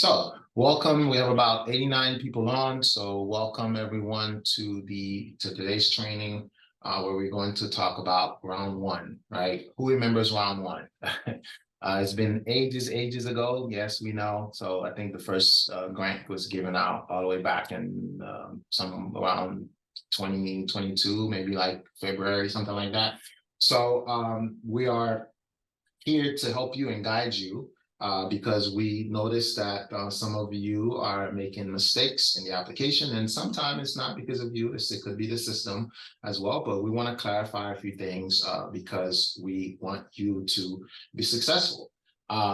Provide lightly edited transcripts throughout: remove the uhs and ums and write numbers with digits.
so welcome. We have about 89 people on, so welcome everyone to today's training, where we're going to talk about round one, right? Who remembers round one? It's been ages ago. Yes, we know. So I think the first grant was given out all the way back in some around 2022, maybe like February, something like that. So we are here to help you and guide you, because we noticed that some of you are making mistakes in the application, and sometimes it's not because of you, it could be the system as well, but we want to clarify a few things because we want you to be successful.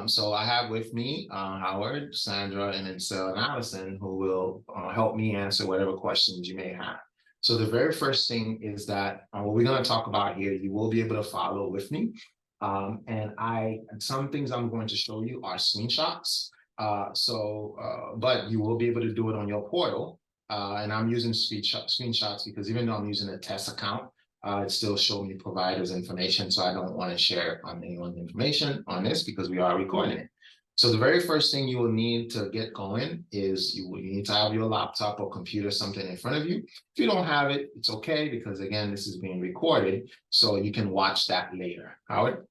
So I have with me Howard, Sandra, and Ansel and Allison, who will help me answer whatever questions you may have. So the very first thing is that what we're going to talk about here, you will be able to follow with me. And some things I'm going to show you are screenshots. But you will be able to do it on your portal. And I'm using screenshots because even though I'm using a test account, it still shows me providers information. So I don't want to share on anyone's information on this because we are recording it. So the very first thing you will need to get going is you need to have your laptop or computer, something in front of you. If you don't have it, it's okay, because again, this is being recorded, so you can watch that later. Howard?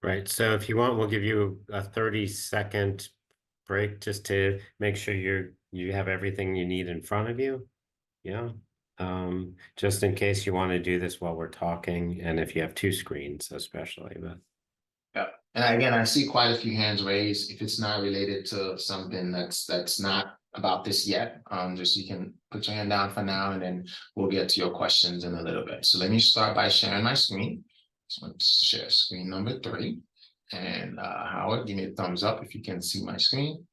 Right. So if you want, we'll give you a 30-second break just to make sure you have everything you need in front of you. Yeah. Just in case you want to do this while we're talking, and if you have two screens, especially. But yeah. And again, I see quite a few hands raised. If it's not related to something that's not about this yet, just you can put your hand down for now, and then we'll get to your questions in a little bit. So let me start by sharing my screen. So let's share screen number 3. And Howard, give me a thumbs up if you can see my screen.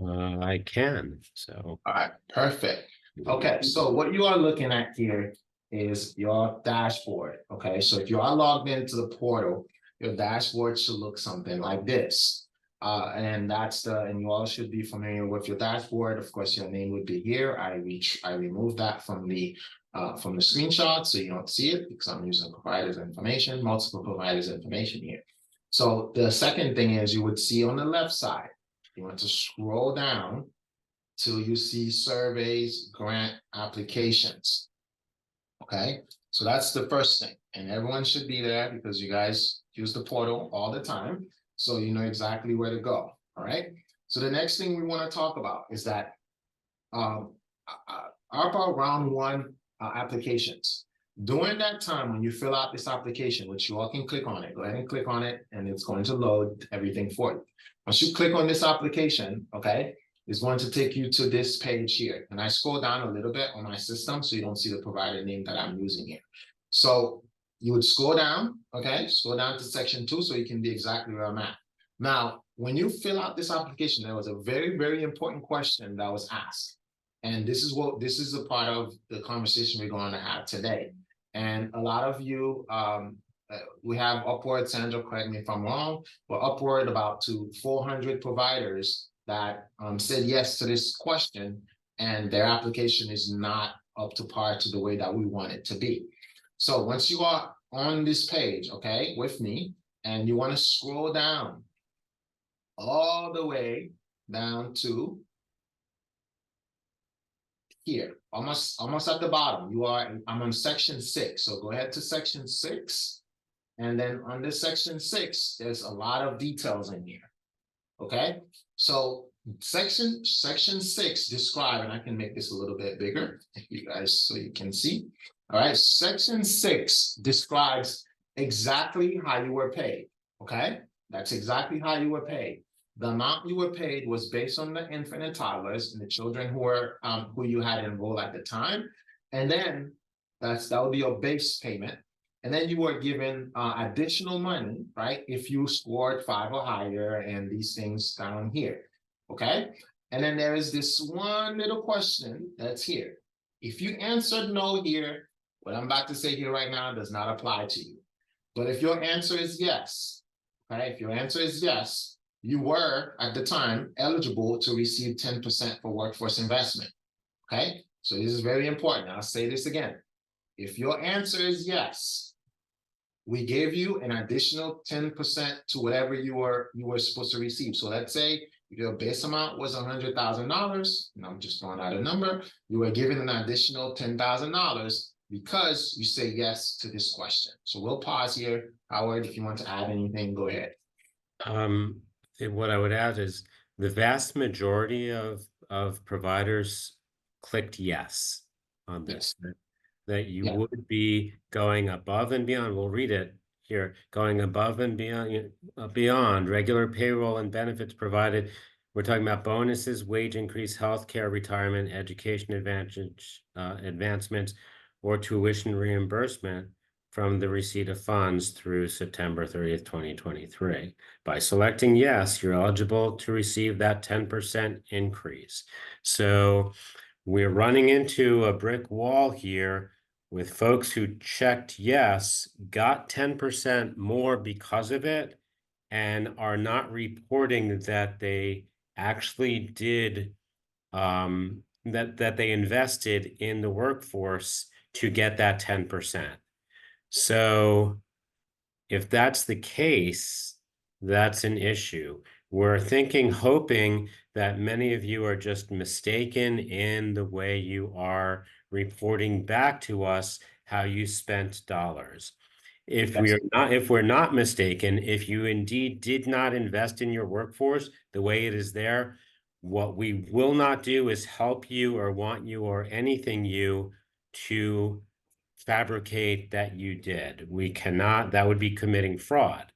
I can. So all right, perfect. Okay, so what you are looking at here is your dashboard. Okay, so if you are logged into the portal, your dashboard should look something like this. And you all should be familiar with your dashboard. Of course, your name would be here. I removed that from the screenshot, so you don't see it because I'm using providers information, multiple providers information here. So the second thing is you would see on the left side, you want to scroll down till you see surveys, grant applications. Okay, so that's the first thing, and everyone should be there because you guys use the portal all the time, so you know exactly where to go. All right, so the next thing we want to talk about is that ARPA round 1 applications. During that time, when you fill out this application, which you all can click on it, go ahead and click on it, and it's going to load everything for you. Once you click on this application, okay, it's going to take you to this page here. And I scroll down a little bit on my system so you don't see the provider name that I'm using here. So you would scroll down, okay, scroll down to section 2 so you can be exactly where I'm at. Now, when you fill out this application, there was a very important question that was asked. And this is a part of the conversation we're going to have today. And a lot of you, we have upward, Sandra, correct me if I'm wrong, but upward about to 400 providers that said yes to this question, and their application is not up to par to the way that we want it to be. So once you are on this page, okay, with me, and you want to scroll down all the way down to here, almost at the bottom. I'm on section 6. So go ahead to section 6. And then under section 6, there's a lot of details in here. Okay, so section 6 describe, and I can make this a little bit bigger if you guys so you can see. All right, section 6 describes exactly how you were paid. Okay, that's exactly how you were paid. The amount you were paid was based on the infant and toddlers and the children who you had enrolled at the time, and then that would be your base payment. And then you were given additional money, right, if you scored 5 or higher, and these things down here, okay? And then there is this one little question that's here. If you answered no here, what I'm about to say here right now does not apply to you. But if your answer is yes, okay, if your answer is yes, you were, at the time, eligible to receive 10% for workforce investment, okay? So this is very important. I'll say this again. If your answer is yes, we gave you an additional 10% to whatever you were supposed to receive. So let's say your base amount was $100,000, and I'm just throwing out a number, you were given an additional $10,000 because you say yes to this question. So we'll pause here. Howard, if you want to add anything, go ahead. What I would add is the vast majority of providers clicked yes on this. That you would be going above and beyond. We'll read it here, going above and beyond regular payroll and benefits provided. We're talking about bonuses, wage increase, healthcare, retirement, education advancements, or tuition reimbursement from the receipt of funds through September 30th, 2023. By selecting yes, you're eligible to receive that 10% increase. So we're running into a brick wall here with folks who checked yes, got 10% more because of it, and are not reporting that they actually did, that they invested in the workforce to get that 10%. So if that's the case, that's an issue. We're hoping that many of you are just mistaken in the way you are reporting back to us how you spent dollars. If we're not mistaken, if you indeed did not invest in your workforce the way it is there, what we will not do is help you or want you or anything you to fabricate that you did. We cannot, that would be committing fraud.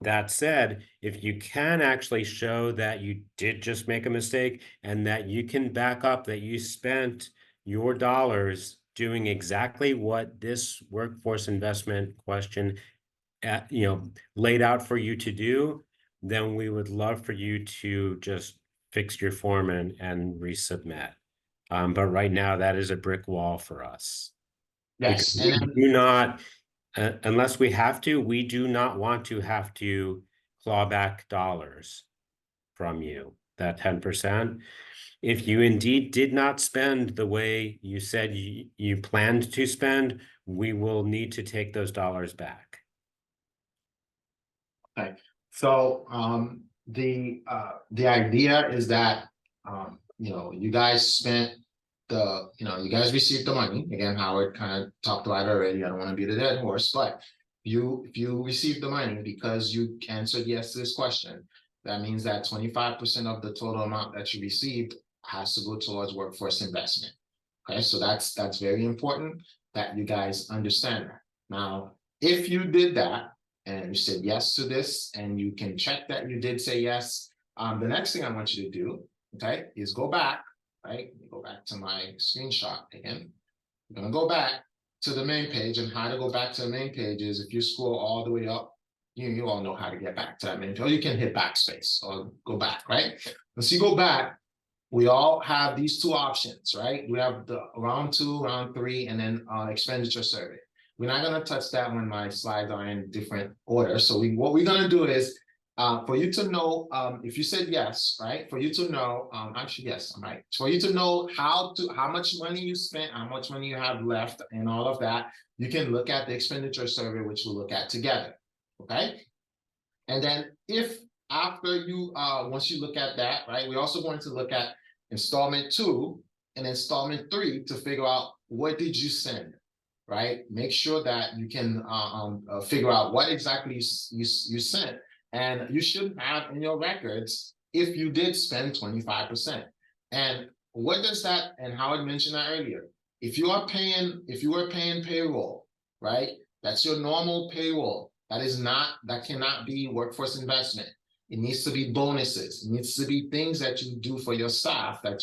That said, if you can actually show that you did just make a mistake and that you can back up that you spent your dollars doing exactly what this workforce investment question laid out for you to do, then we would love for you to just fix your form and resubmit. But right now, that is a brick wall for us. Yes, Because we do not, unless we have to, we do not want to have to claw back dollars from you, that 10%. If you indeed did not spend the way you said you planned to spend, we will need to take those dollars back. Okay, so the idea is that you guys spent you guys received the money. Again, Howard kind of talked about it already. I don't want to be the dead horse, but if you received the money because you answered yes to this question, that means that 25% of the total amount that you received has to go towards workforce investment. Okay, so that's very important that you guys understand that. Now, if you did that and you said yes to this, and you can check that you did say yes, the next thing I want you to do, okay, is go back. Right, go back to my screenshot again. I'm gonna go back to the main page, and how to go back to the main page is if you scroll all the way up, you all know how to get back to that main page. Or you can hit backspace or go back, right? Once you go back, we all have these two options, right? We have the round 2, round 3, and then expenditure survey. We're not gonna touch that when my slides are in different order. So what we're gonna do is for you to know, if you said yes, right? For you to know, actually, yes, I'm right. For you to know how much money you spent, how much money you have left, and all of that, you can look at the expenditure survey, which we'll look at together, okay? And then if after you, once you look at that, right, we're also going to look at installment 2 and installment 3 to figure out what did you send, right? Make sure that you can figure out what exactly you sent. And you should have in your records if you did spend 25%. And what does that, and Howard mentioned that earlier, if you were paying payroll, right? That's your normal payroll. That cannot be workforce investment. It needs to be bonuses. It needs to be things that you do for your staff that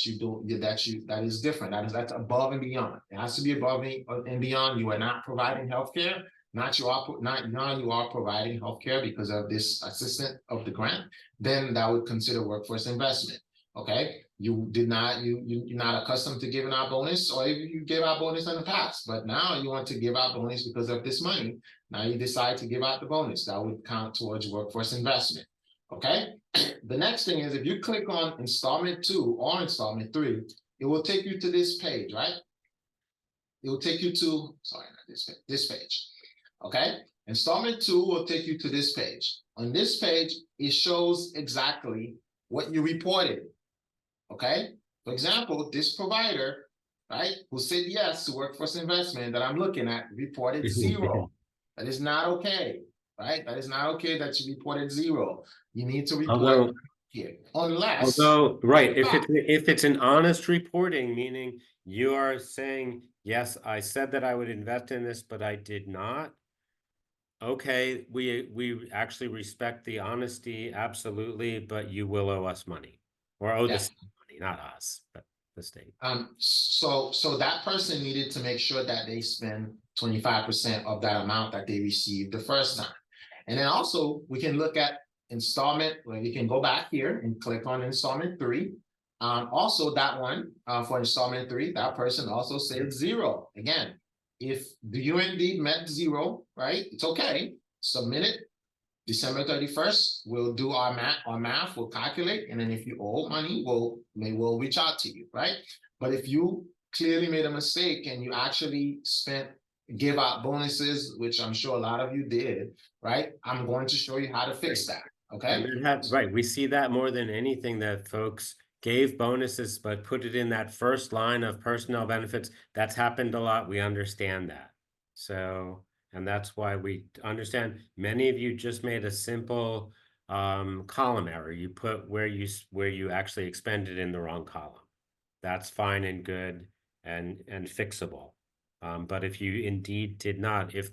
is different. That's above and beyond. It has to be above and beyond. You are not providing healthcare. Now you are providing healthcare because of this assistant of the grant, then that would consider workforce investment. Okay, you're not accustomed to giving out bonus, or you gave out bonus in the past, but now you want to give out bonus because of this money. Now you decide to give out the bonus. That would count towards workforce investment. Okay, the next thing is if you click on installment 2 or installment 3, it will take you to this page, right? It will take you to, sorry, not this page. Okay, Installment 2 will take you to this page. On this page, it shows exactly what you reported. Okay? For example, this provider, right, who said yes to workforce investment that I'm looking at reported 0. That is not okay, right? That is not okay that you reported 0. You need to report here, unless. Right, if it's an honest reporting, meaning you are saying, yes, I said that I would invest in this, but I did not. Okay, we actually respect the honesty, absolutely, but you will owe us money, or owe the state money, not us, but the state. So that person needed to make sure that they spend 25% of that amount that they received the first time. And then also we can look at installment, where we can go back here and click on installment 3. Also that one for installment 3, that person also said 0. Again, if you indeed met 0, right? It's okay. Submit it. December 31st, we'll do our math, we'll calculate, and then if you owe money, we'll reach out to you, right? But if you clearly made a mistake and you actually give out bonuses, which I'm sure a lot of you did, right? I'm going to show you how to fix that, okay? Right, we see that more than anything, that folks gave bonuses, but put it in that first line of personnel benefits. That's happened a lot, we understand that. So, and that's why we understand many of you just made a simple column error. You put where you actually expended in the wrong column. That's fine and good and fixable. But if you indeed did not, if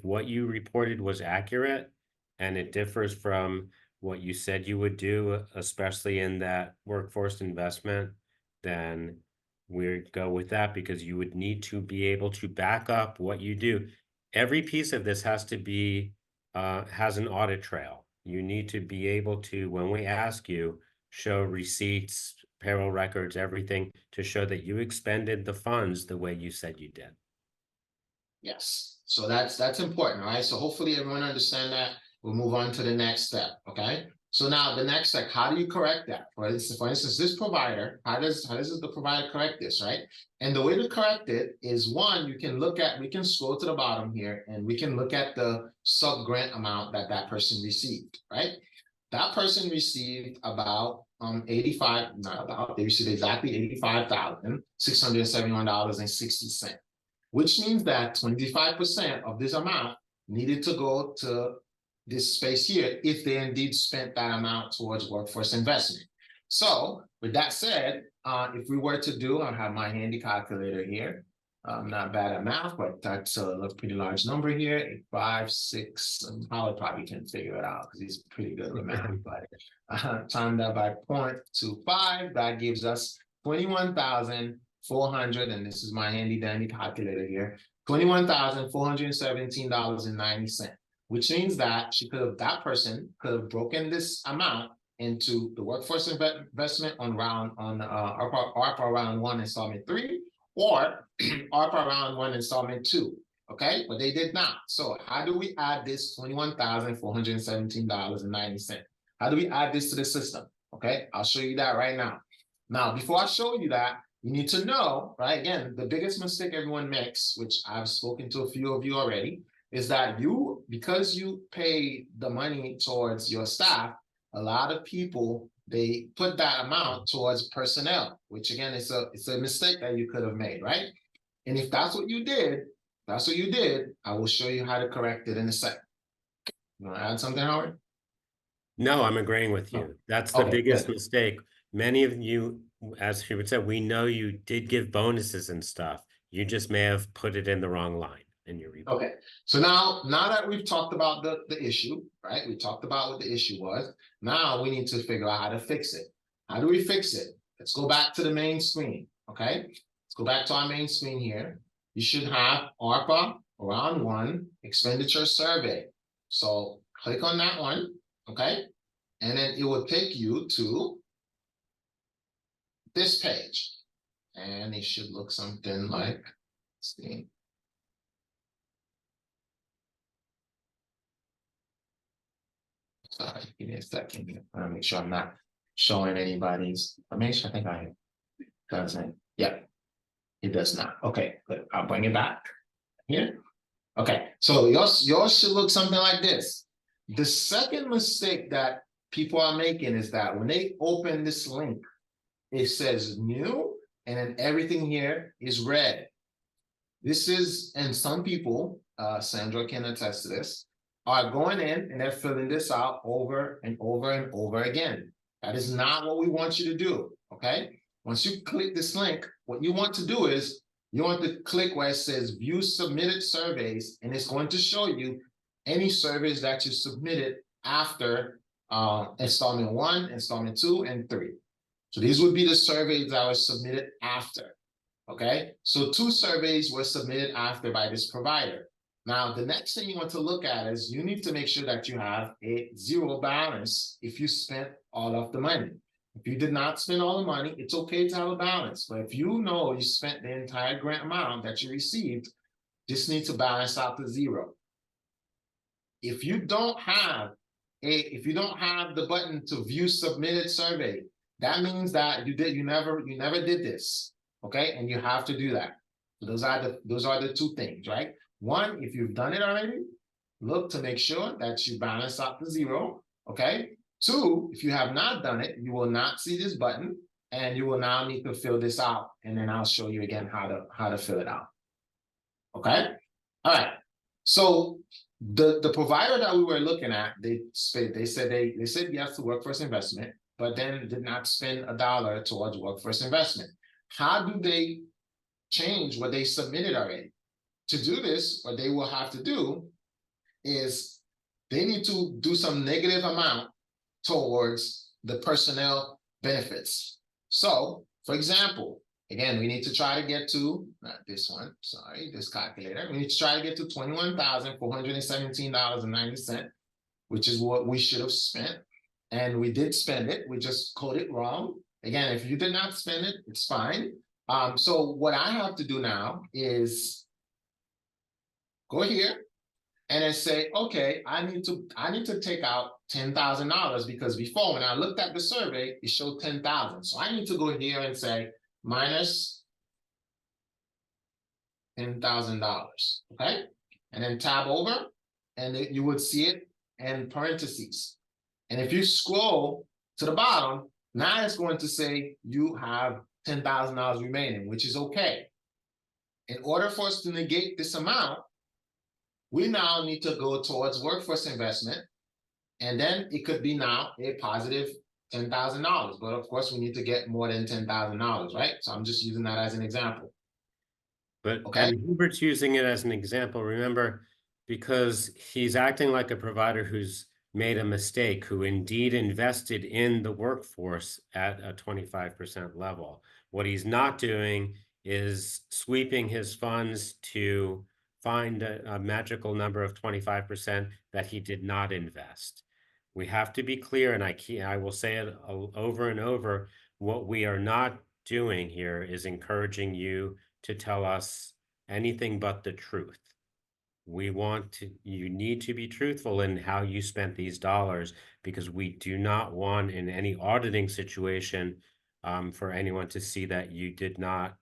what you reported was accurate and it differs from what you said you would do, especially in that workforce investment, then we'd go with that, because you would need to be able to back up what you do. Every piece of this has to be, has an audit trail. You need to be able to, when we ask you, show receipts, payroll records, everything to show that you expended the funds the way you said you did. Yes, so that's important, right? So hopefully everyone understand that. We'll move on to the next step, okay? So now the next step, how do you correct that? For instance, this provider, how does the provider correct this, right? And the way to correct it is, one, we can scroll to the bottom here and we can look at the sub-grant amount that person received, right? That person received about they received exactly $85,671.60, which means that 25% of this amount needed to go to this space here if they indeed spent that amount towards workforce investment. So with that said, if we were to do, I have my handy calculator here. I'm not bad at math, but that's a pretty large number here, 856. Howard probably can figure it out because he's pretty good with math. But times that by 0.25, that gives us 21,400, and this is my handy dandy calculator here, $21,417.90. Which means that that person could have broken this amount into the workforce investment on ARPA round 1 installment 3, or ARPA round 1 installment 2. Okay, but they did not. So how do we add this $21,417.90? How do we add this to the system? Okay, I'll show you that right now. Now, before I show you that, you need to know, right? Again, the biggest mistake everyone makes, which I've spoken to a few of you already, is that because you pay the money towards your staff, a lot of people, they put that amount towards personnel, which again, it's a mistake that you could have made, right? And if that's what you did, I will show you how to correct it in a second. You want to add something, Howard? No, I'm agreeing with you. That's the biggest mistake. Many of you, as you would say, we know you did give bonuses and stuff. You just may have put it in the wrong line in your report. Okay, so now that we've talked about the issue, right? We talked about what the issue was. Now we need to figure out how to fix it. How do we fix it? Let's go back to the main screen, okay? Let's go back to our main screen here. You should have ARPA round 1 expenditure survey. So click on that one, okay? And then it will take you to this page. And it should look something like, let's see. Sorry, give me a second here. I want to make sure I'm not showing anybody's information. I think I doesn't. Yep, it does not. Okay, good. I'll bring it back here. Okay, so yours should look something like this. The second mistake that people are making is that when they open this link, it says new, and then everything here is red. This is, and some people, Sandra can attest to this, are going in and they're filling this out over and over and over again. That is not what we want you to do, okay? Once you click this link, what you want to do is you want to click where it says view submitted surveys, and it's going to show you any surveys that you submitted after installment 1, installment 2, and 3. So these would be the surveys that were submitted after. Okay, so 2 surveys were submitted after by this provider. Now, the next thing you want to look at is you need to make sure that you have a 0 balance if you spent all of the money. If you did not spend all the money, it's okay to have a balance. But if you know you spent the entire grant amount that you received, this needs to balance out to 0. If you don't have the button to view submitted survey, that means that you never did this. Okay, and you have to do that. So those are the 2 things, right? 1, if you've done it already, look to make sure that you balance out to 0. Okay. 2, if you have not done it, you will not see this button, and you will now need to fill this out, and then I'll show you again how to fill it out. Okay. All right. So the provider that we were looking at, they said yes to workforce investment, but then did not spend $1 towards workforce investment. How do they change what they submitted already? To do this, what they will have to do is they need to do some negative amount towards the personnel benefits. So, for example, again, we need to try to get to, not this one, sorry, this calculator. We need to try to get to $21,417.90, which is what we should have spent. And we did spend it, we just coded it wrong. Again, if you did not spend it, it's fine. So what I have to do now is go here and then say, okay, I need to take out $10,000, because before, when I looked at the survey, it showed 10,000. So I need to go here and say minus $10,000. Okay, and then tab over, and you would see it in parentheses. And if you scroll to the bottom, now it's going to say you have $10,000 remaining, which is okay. In order for us to negate this amount, we now need to go towards workforce investment, and then it could be now a positive $10,000. But of course, we need to get more than $10,000, right? So I'm just using that as an example. But okay, and Hubert's using it as an example, remember, because he's acting like a provider who's made a mistake, who indeed invested in the workforce at a 25% level. What he's not doing is sweeping his funds to find a magical number of 25% that he did not invest. We have to be clear, and I will say it over and over, what we are not doing here is encouraging you to tell us anything but the truth. You need to be truthful in how you spent these dollars, because we do not want in any auditing situation for anyone to see that you did not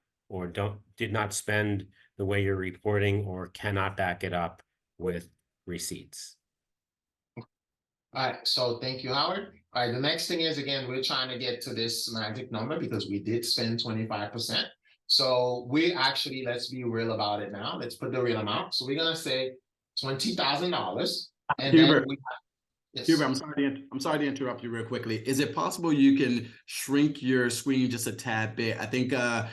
spend the way you're reporting or cannot back it up with receipts. All right, so thank you, Howard. All right, the next thing is, again, we're trying to get to this magic number because we did spend 25%. So we actually, let's be real about it now. Let's put the real amount. So we're gonna say $20,000, and Hubert, then we yes. Hubert, I'm sorry to interrupt you real quickly. Is it possible you can shrink your screen just a tad bit? I think the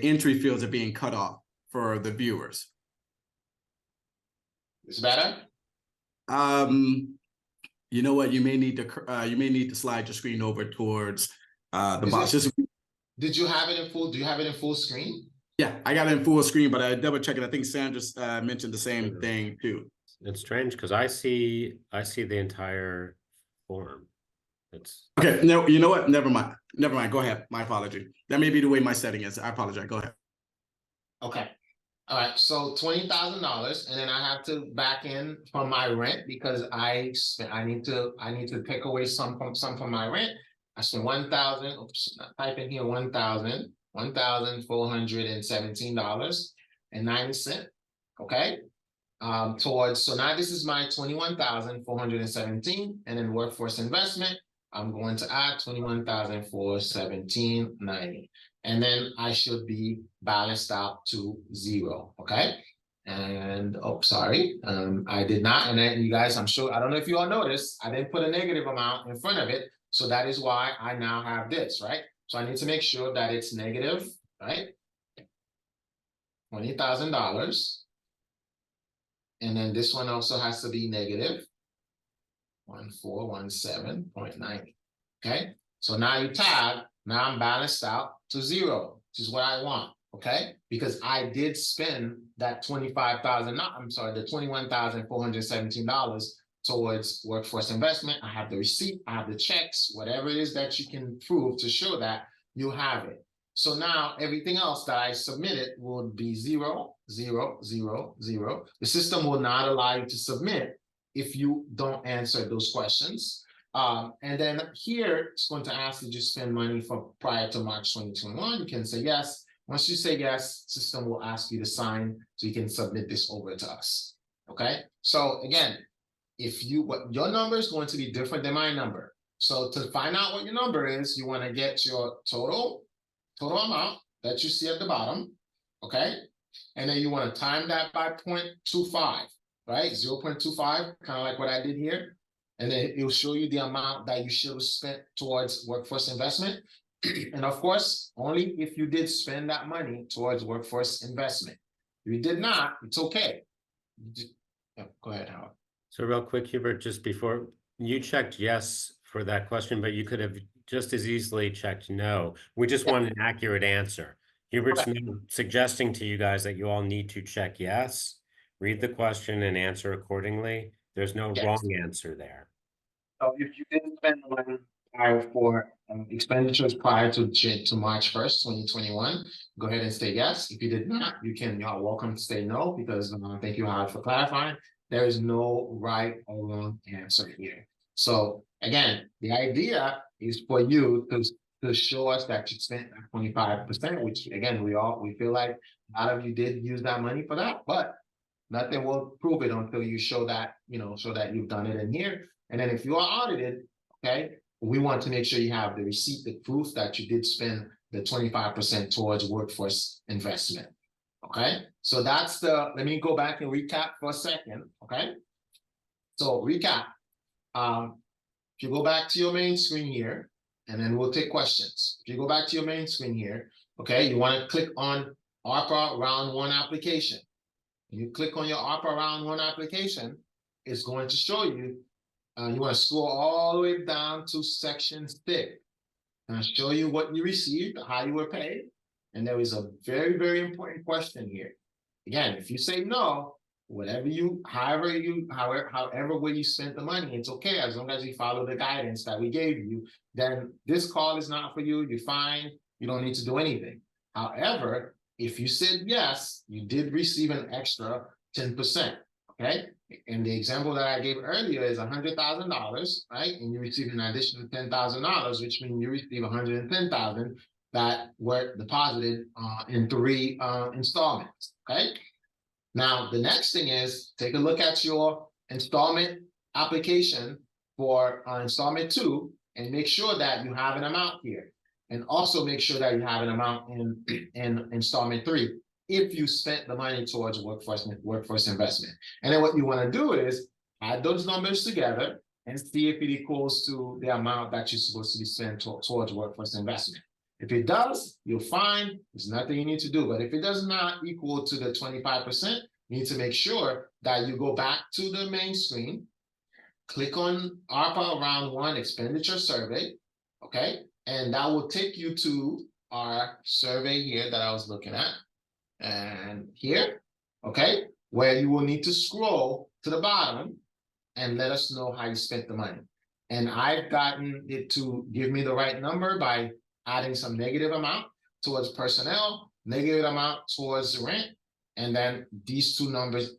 entry fields are being cut off for the viewers. It's better. You know what? You may need to slide your screen over towards the box. Did you have it in full? Do you have it in full screen? Yeah, I got it in full screen, but I double checked it. I think Sandra mentioned the same thing too. It's strange because I see the entire form. It's okay. No, you know what? Never mind. Go ahead. My apology. That may be the way my setting is. I apologize. Go ahead. Okay. All right. So $20,000, and then I have to back in from my rent because I need to take away some from my rent. I spent 1,000. Oops, type in here $1,417.90. Okay. towards, so now this is my 21,417, and then workforce investment, I'm going to add 21,417.90. And then I should be balanced out to 0, okay? And, oh, sorry, I did not, and then you guys, I'm sure, I don't know if you all noticed, I didn't put a negative amount in front of it, so that is why I now have this, right? So I need to make sure that it's negative, right? $20,000. And then this one also has to be negative 1417.90. Okay, so now you tab, now I'm balanced out to 0, which is what I want. Okay, because I did spend that $25,000, I'm sorry, the $21,417 towards workforce investment. I have the receipt, I have the checks, whatever it is that you can prove to show that you have it. So now everything else that I submitted will be 0, 0, 0, 0. The system will not allow you to submit if you don't answer those questions. And then here it's going to ask, did you spend money for prior to March 2021? You can say yes. Once you say yes, system will ask you to sign so you can submit this over to us. Okay. So again, if you, what your number is going to be different than my number. So to find out what your number is, you want to get your total amount that you see at the bottom. Okay. And then you want to time that by 0.25, right? 0.25, kind of like what I did here. And then it'll show you the amount that you should have spent towards workforce investment. And of course, only if you did spend that money towards workforce investment. If you did not, it's okay. Go ahead, Howard. So real quick, Hubert, just before you checked yes for that question, but you could have just as easily checked no. We just want an accurate answer. Hubert's suggesting to you guys that you all need to check yes, read the question and answer accordingly. There's no wrong answer there. So if you didn't spend the money prior for expenditures prior to March 1st, 2021, go ahead and say yes. If you did not, you're welcome to say no, because thank you, Howard, for clarifying. There is no right or wrong answer here. So again, the idea is for you to show us that you spent 25%, which again, we feel like a lot of you did use that money for that, but nothing will prove it until you show that, show that you've done it in here. And then if you are audited, okay, we want to make sure you have the receipt, the proof that you did spend the 25% towards workforce investment. Okay, so that's let me go back and recap for a second. Okay, so recap. If you go back to your main screen here, and then we'll take questions. If you go back to your main screen here, okay, you want to click on ARPA Round 1 application. When you click on your ARPA Round 1 application, it's going to show you, you want to scroll all the way down to section 6. And show you what you received, how you were paid. And there is a very, very important question here. Again, if you say no, however way you spent the money, it's okay, as long as you follow the guidance that we gave you. Then this call is not for you. You're fine. You don't need to do anything. However, if you said yes, you did receive an extra 10%. Okay. And the example that I gave earlier is $100,000, right? And you receive an additional $10,000, which means you receive $110,000 that were deposited in 3 installments. Okay. Now, the next thing is take a look at your installment application for installment 2 and make sure that you have an amount here. And also make sure that you have an amount in installment 3 if you spent the money towards workforce investment. And then what you want to do is add those numbers together and see if it equals to the amount that you're supposed to be spent towards workforce investment. If it does, you'll find there's nothing you need to do. But if it does not equal to the 25%, you need to make sure that you go back to the main screen, click on ARPA Round 1 Expenditure Survey, okay? And that will take you to our survey here that I was looking at. And here, okay, where you will need to scroll to the bottom and let us know how you spent the money. And I've gotten it to give me the right number by adding some negative amount towards personnel, negative amount towards rent, and then these two numbers,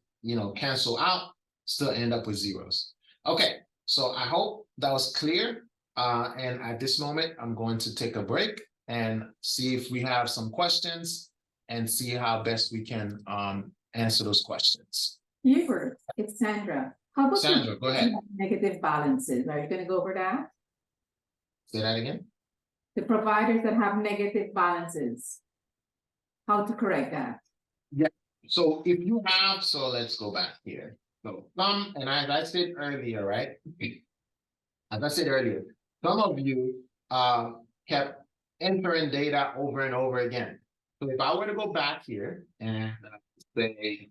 cancel out, still end up with zeros. Okay, so I hope that was clear. And at this moment, I'm going to take a break and see if we have some questions and see how best we can answer those questions. Hubert, it's Sandra. How about Sandra, go ahead. negative balances? Are you going to go over that? Say that again. The providers that have negative balances. How to correct that? So if you have, so let's go back here. So some, and as I said earlier, right? As I said earlier, some of you kept entering data over and over again. So if I were to go back here and say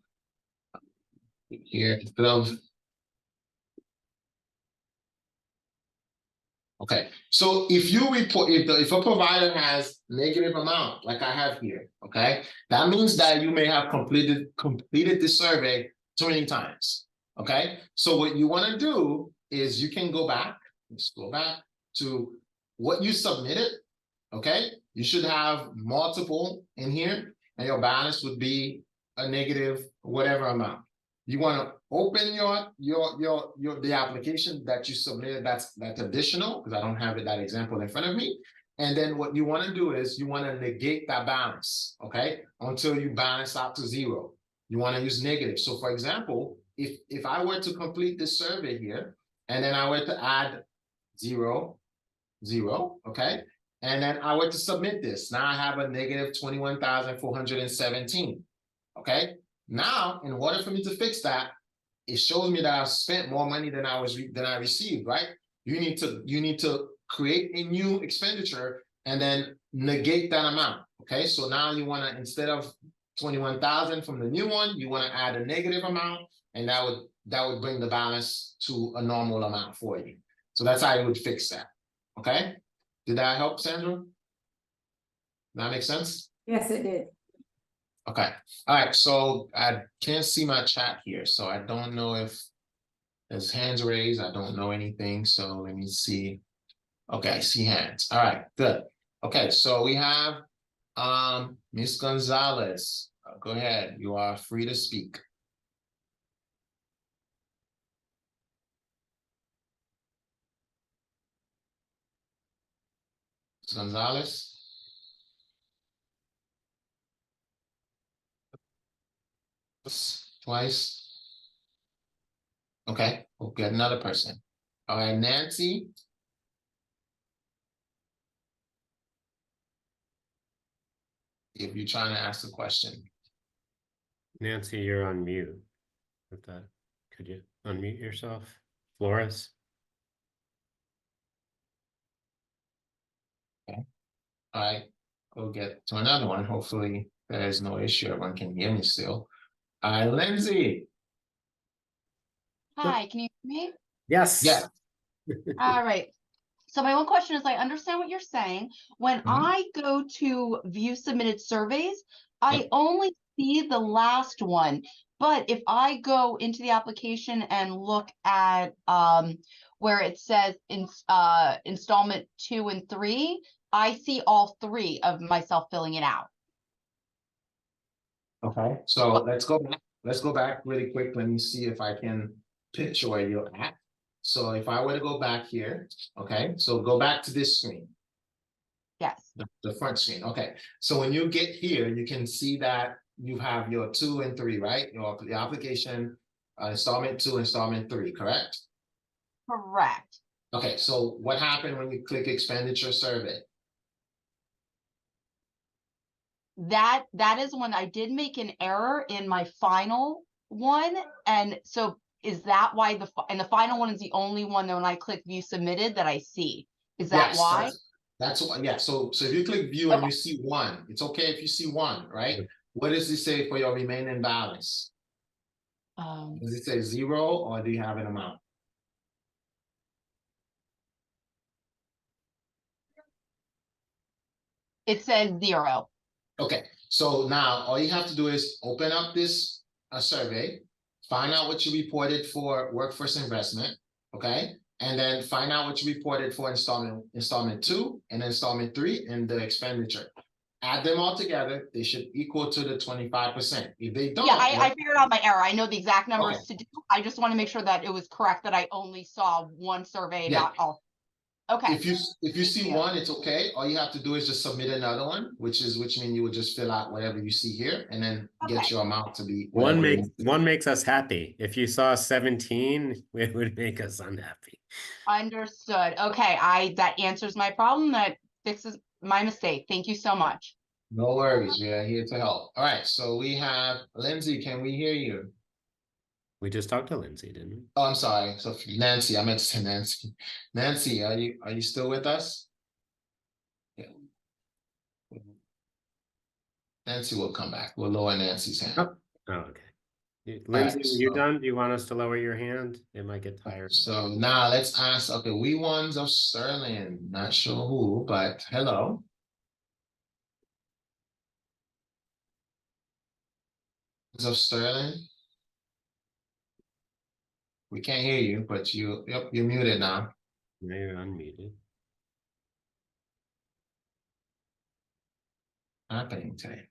here instead of okay, so if you report if a provider has negative amount like I have here, okay, that means that you may have completed the survey too many times. Okay, so what you want to do is you can go back. Let's go back to what you submitted. Okay, you should have multiple in here, and your balance would be a negative whatever amount. You want to open the application that you submitted that's additional, because I don't have that example in front of me. And then what you want to do is you want to negate that balance, okay, until you balance out to zero. You want to use negative. So for example, if I were to complete this survey here, and then I were to add 0, 0, okay, and then I were to submit this, now I have a negative 21,417, okay. Now, in order for me to fix that, it shows me that I've spent more money than I received, right? You need to create a new expenditure and then negate that amount. Okay, so now you want to, instead of 21,000 from the new one, you want to add a negative amount, and that would bring the balance to a normal amount for you. So that's how you would fix that. Okay, did that help, Sandra? Does that make sense? Yes, it did. Okay, all right, so I can't see my chat here, so I don't know if there's hands raised. I don't know anything, so let me see. Okay, I see hands. All right, good. Okay, so we have Miss Gonzalez. Go ahead, you are free to speak. Ms. Gonzalez? Twice. Okay, we'll get another person. All right, Nancy. If you're trying to ask a question. Nancy, you're on mute. With that, could you unmute yourself? Flores? Okay. All right, we'll get to another one. Hopefully there's no issue. Everyone can hear me still. All right, Lindsay. Hi, can you hear me? Yes. Yeah. All right. So my one question is, I understand what you're saying. When I go to view submitted surveys, I only see the last one. But if I go into the application and look at where it says installment 2 and 3, I see all 3 of myself filling it out. Okay, so let's go back. Let's go back really quick. Let me see if I can picture where you're at. So if I were to go back here, okay, so go back to this screen. Yes. The front screen. Okay, so when you get here, you can see that you have your 2 and 3, right? The application, installment 2, installment 3, correct? Correct. Okay, so what happened when you click expenditure survey? That is when I did make an error in my final one, and so is that why the final one is the only one that when I click view submitted that I see? Is that why? That's why. Yeah. So if you click view and you see 1, it's okay if you see 1, right? What does it say for your remaining balance? Does it say 0 or do you have an amount? It says 0. Okay, so now all you have to do is open up this survey, find out what you reported for workforce investment, okay? And then find out what you reported for installment 2 and installment 3 and the expenditure. Add them all together, they should equal to the 25%. If they don't, yeah, I figured out my error. I know the exact numbers Okay. to do. I just want to make sure that it was correct, that I only saw one survey, Yeah. not all. Okay, if you see you. one, it's okay. All you have to do is just submit another one, which means you would just fill out whatever you see here and then get Okay. your amount to be. One whatever makes one makes us happy. If you saw 17, it would make us unhappy. Understood. Okay, that answers my problem. That fixes my mistake. Thank you so much. No worries, we are here to help. All right, so we have Lindsay, can we hear you? We just talked to Lindsay, didn't we? Oh, I'm sorry, so Nancy, I meant to say Nancy. Nancy, are you still with us? Yeah. Nancy will come back, we'll lower Nancy's hand. Oh, okay. Lindsay, are you so- done? Do you want us to lower your hand? It might get tired. So now let's ask, okay, we ones of Sterling, not sure who, but hello. Of Sterling. We can't hear you, but yep, you're muted now. Now you're unmuted. Happening today.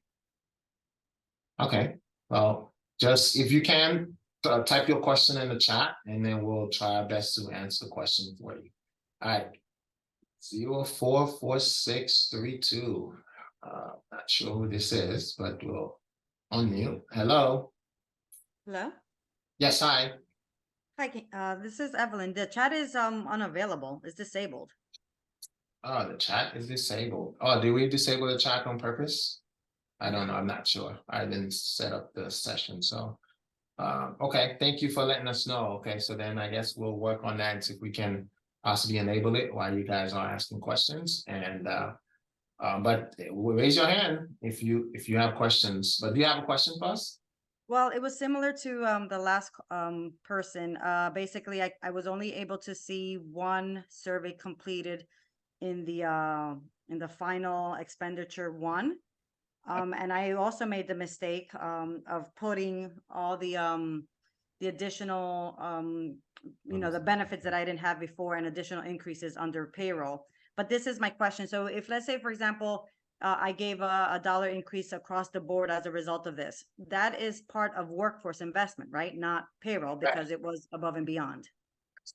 Okay, well, just if you can, type your question in the chat and then we'll try our best to answer the question for you. All right. 044632. Not sure who this is, but we'll unmute. Hello. Hello? Yes, hi. Hi, this is Evelyn. The chat is unavailable. It's disabled. Oh, the chat is disabled. Oh, did we disable the chat on purpose? I don't know. I'm not sure. I didn't set up the session, so. Okay, thank you for letting us know. Okay, so then I guess we'll work on that and see if we can possibly enable it while you guys are asking questions. And but raise your hand if you have questions. But do you have a question for us? Well, it was similar to the last person. Basically, I was only able to see one survey completed in the final expenditure one. And I also made the mistake of putting all the additional the benefits that I didn't have before and additional increases under payroll. But this is my question. So if, let's say, for example, I gave a $1 increase across the board as a result of this, that is part of workforce investment, right? Not payroll, because it was above and beyond.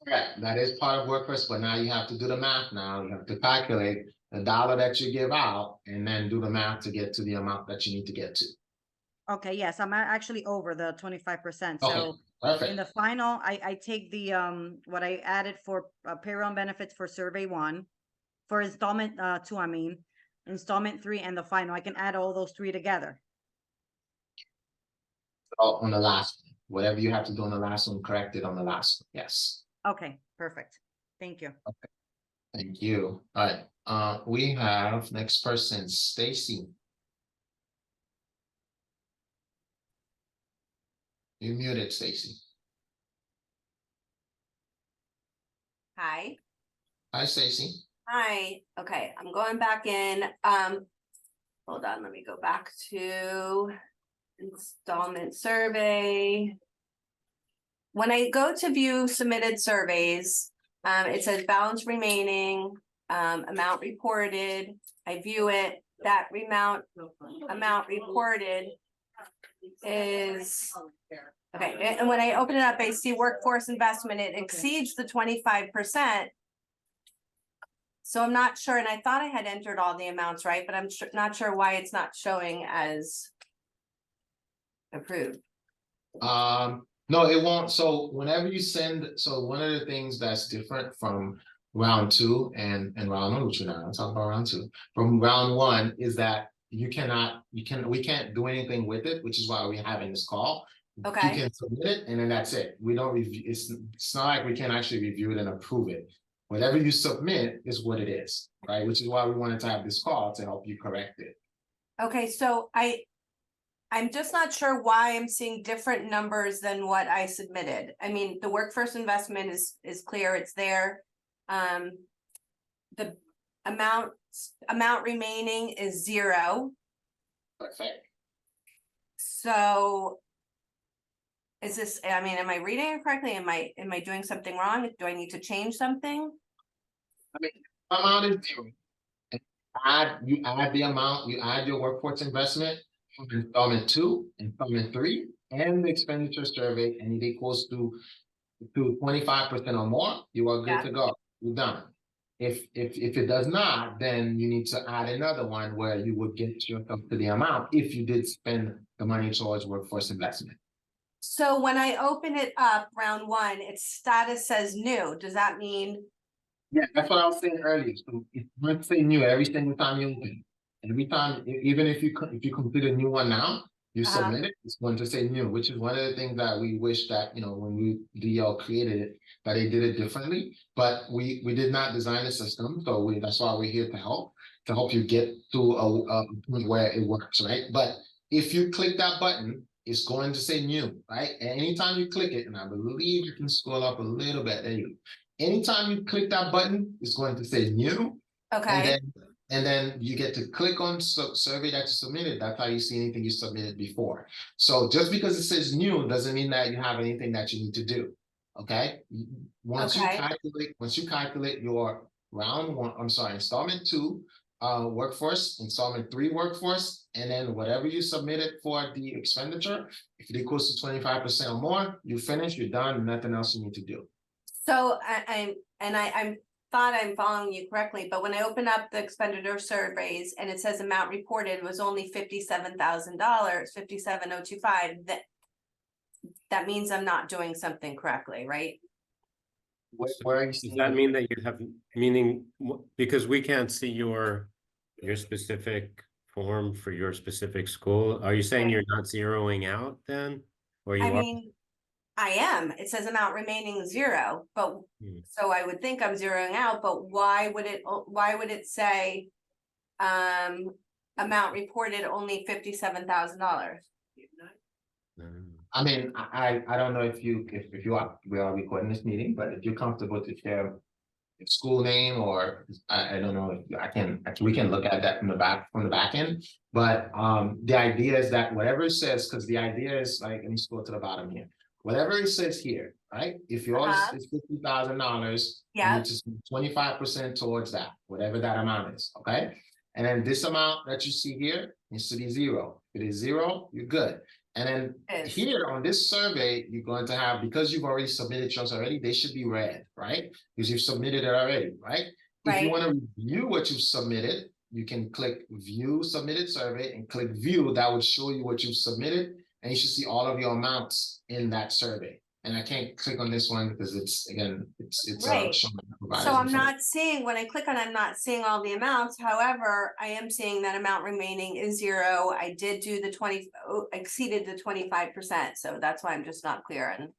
Correct. That is part of workforce, but now you have to do the math now. You have to calculate the $1 that you give out and then do the math to get to the amount that you need to get to. Okay, yes, I'm actually over the 25%. Okay, So perfect. in the final, I take the what I added for payroll and benefits for survey 1, for installment 2, I mean, installment 3, and the final. I can add all those 3 together. On the last one. Whatever you have to do on the last one, correct it on the last one. Yes. Okay, perfect. Thank you. Okay. Thank you. All right. We have next person, Stacy. You're muted, Stacy. Hi. Hi, Stacy. Hi. Okay, I'm going back in. Hold on, let me go back to installment survey. When I go to view submitted surveys, it says balance remaining, amount reported. I view it, that amount reported is, okay, and when I open it up, I see workforce investment, it exceeds the 25%. So I'm not sure, and I thought I had entered all the amounts right, but I'm not sure why it's not showing as approved. No, it won't. So whenever you send, so one of the things that's different from round 2 and round 1, which we're not talking about round 2, from round 1 is that we can't do anything with it, which is why we're having this call. Okay. You can submit it and then that's it. We don't review, it's not like we can actually review it and approve it. Whatever you submit is what it is, right? Which is why we wanted to have this call to help you correct it. Okay, so I'm just not sure why I'm seeing different numbers than what I submitted. I mean, the workforce investment is clear, it's there. The amount remaining is 0. Perfect. So is this, I mean, am I reading it correctly? Am I doing something wrong? Do I need to change something? I mean, amount is 0. You add the amount, you add your workforce investment, installment 2, installment 3, and the expenditure survey, and it equals to 25% or more, you are good Yeah. to go. You're done. If it does not, then you need to add another one where you would get yourself to the amount if you did spend the money towards workforce investment. So when I open it up, round one, its status says new. Does that mean? Yeah, that's what I was saying earlier. So it's going to say new every single time you open. Every time, even if you complete a new one now, you Uh-huh. submit it, it's going to say new, which is one of the things that we wish that, when we DL created it, that they did it differently. But we did not design the system, so that's why we're here to help you get to a point where it works, right? But if you click that button, it's going to say new, right? And anytime you click it, and I believe you can scroll up a little bit, there you go. Anytime you click that button, it's going to say new. Okay, And then you get to click on survey that you submitted. That's how you see anything you submitted before. So just because it says new doesn't mean that you have anything that you need to do. Okay. Once you calculate your round one, I'm sorry, installment 2, workforce, installment 3 workforce, and then whatever you submitted for the expenditure, if it equals to 25% or more, you finish, you're done, nothing else you need to do. so I thought I'm following you correctly, but when I open up the expenditure surveys and it says amount reported was only $57,000, 57,025, that means I'm not doing something correctly, right? Where are you Does seeing that it? mean that you have, meaning, because we can't see your specific form for your specific school? Are you saying Right. you're not zeroing out then? Or you I are? mean, I am, it says amount remaining 0, but so I would think I'm zeroing out, but why would it say amount reported only $57,000? I mean, I don't know if you are, we are recording this meeting, but if you're comfortable to share your school name, or I don't know if we can look at that from the back end. But the idea is that whatever it says, because the idea is like, let me scroll to the bottom here. Whatever it says here, right? If yours is $50,000, you Yeah. need to spend 25% towards that, whatever that amount is, okay? And then this amount that you see here needs to be 0. If it is 0, you're good. And then here on this survey, you're going to have, because you've already submitted yours already, they should be red, right? Because you've submitted it already, right? If you want to review what you've submitted, you can click view submitted survey and click view. That would show you what you've submitted, and you should see all of your amounts in that survey. And I can't click on this one because it's Right. showing So I'm not seeing, when I click on it, I'm not seeing all the amounts. However, I am seeing that amount remaining is 0. I did do the exceeded the 25%. So that's why I'm just not clear. And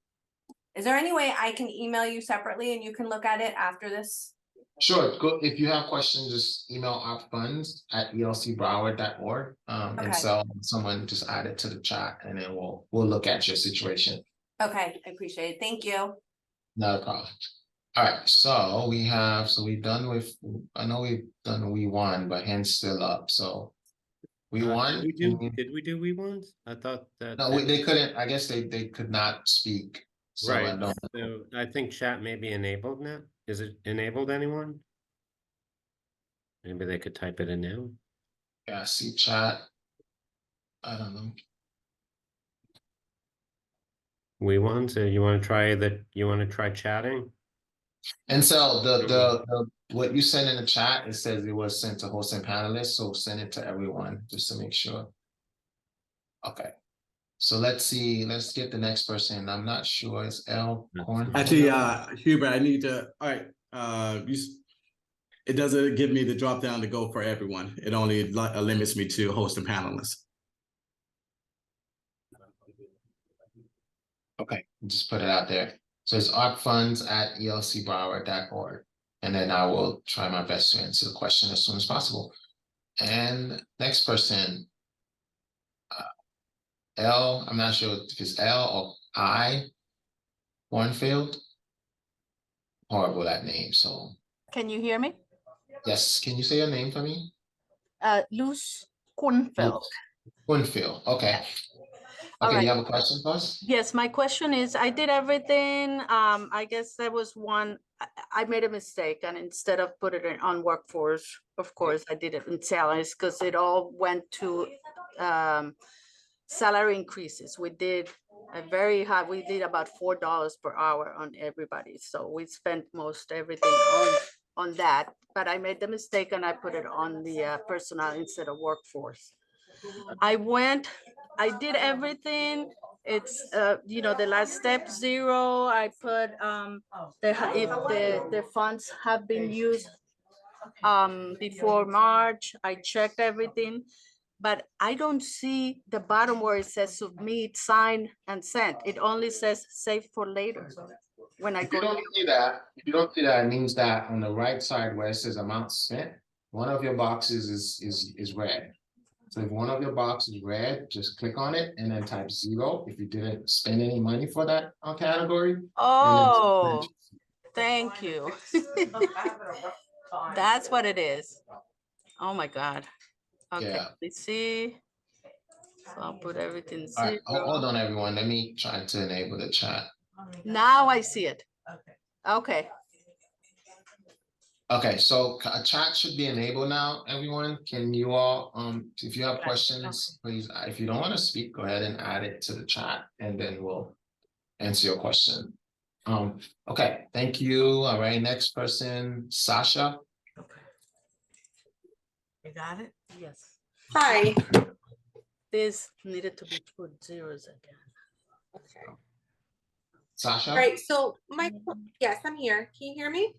is there any way I can email you separately and you can look at it after this? Sure. Go, if you have questions, just email opfunds@elcbroward.org. And so someone just add it to the chat, and then we'll look at your situation. Okay, I appreciate it. Thank you. Not a problem. All right, so we've done with, I know we've done we won, but hands still up, so we won. Did we do we ones? I thought that. No, they couldn't, I guess they could not speak. So I Right, don't. so I think chat may be enabled now. Is it enabled, anyone? Maybe they could type it in now. Yeah, see chat. I don't know. We won, so you want to try that? You want to try chatting? And so the what you sent in the chat, it says it was sent to host and panelists, so send it to everyone just to make sure. Okay, so let's see, let's get the next person. I'm not sure, it's L Corn. Actually, Hubert, I need to, all right, it doesn't give me the drop down to go for everyone. It only limits me to host and panelists. Okay, just put it out there. So it's arpfunds@elcbroward.org. And then I will try my best to answer the question as soon as possible. And next person, L, I'm not sure if it's L or I, Cornfield. Horrible that name, so. Can you hear me? Yes, can you say your name for me? Luz Kunfeld. Cornfield, okay. All Okay, right. you have a question for us? Yes, my question is, I did everything. I guess there was one, I made a mistake, and instead of putting it on workforce, of course, I did it in salaries because it all went to salary increases. We did a very high, we did about $4 per hour on everybody. So we spent most everything on that, but I made the mistake and I put it on the personnel instead of workforce. I did everything. It's, you know, the last step 0, I put, if the funds have been used before March, I checked everything, but I don't see the bottom where it says submit, sign, and send. It only says save for later. When I If you go, don't see that, it means that on the right side where it says amount spent, one of your boxes is red. So if one of your boxes is red, just click on it and then type 0 if you didn't spend any money for that category. oh, thank you. That's what it is. Oh my God. Okay, Yeah. let's see. So I'll put everything All right, 0. hold on, everyone. Let me try to enable the chat. Now I see it. Okay. Okay, so chat should be enabled now, everyone. Can you all, if you have Okay, questions, please, if you don't want to speak, go ahead and add it to the chat and then we'll answer your question. Okay, thank you. All right, next person, Sasha. You got it? Yes. Hi. This needed to be put zeros again. Okay. Sasha? All right. So yes, I'm here. Can you hear me?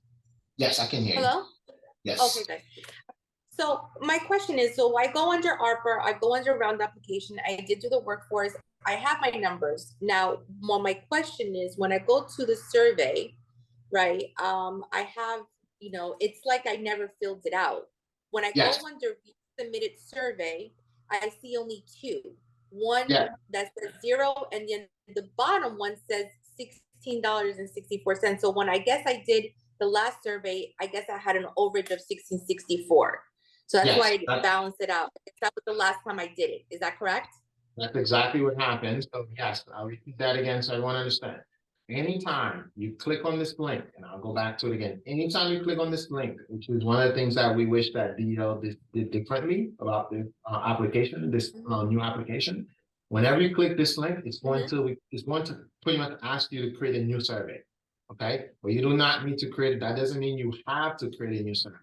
Yes, I can hear you. Hello? Yes. Okay, good. So my question is, so I go under ARPA, I go under round application, I did do the workforce, I have my numbers. Now, my question is, when I go to the survey, right, I have, you know, it's like I never filled it out. When I Yes. go under submitted survey, I see only 2. One Yeah. that says 0, and then the bottom one says $16.64. So when I guess I did the last survey, I guess I had an overage of $16.64. So that's Yes, why I balanced it out. That was the last time I did it. Is that correct? That's exactly what happened. So yes, I'll repeat that again so everyone understands. Anytime you click on this link, and I'll go back to it again. Anytime you click on this link, which is one of the things that we wish that DL did differently about the application, this new application. Whenever you click this link, it's going to pretty much ask you to create a new survey. Okay, but you do not need to create it. That doesn't mean you have to create a new survey.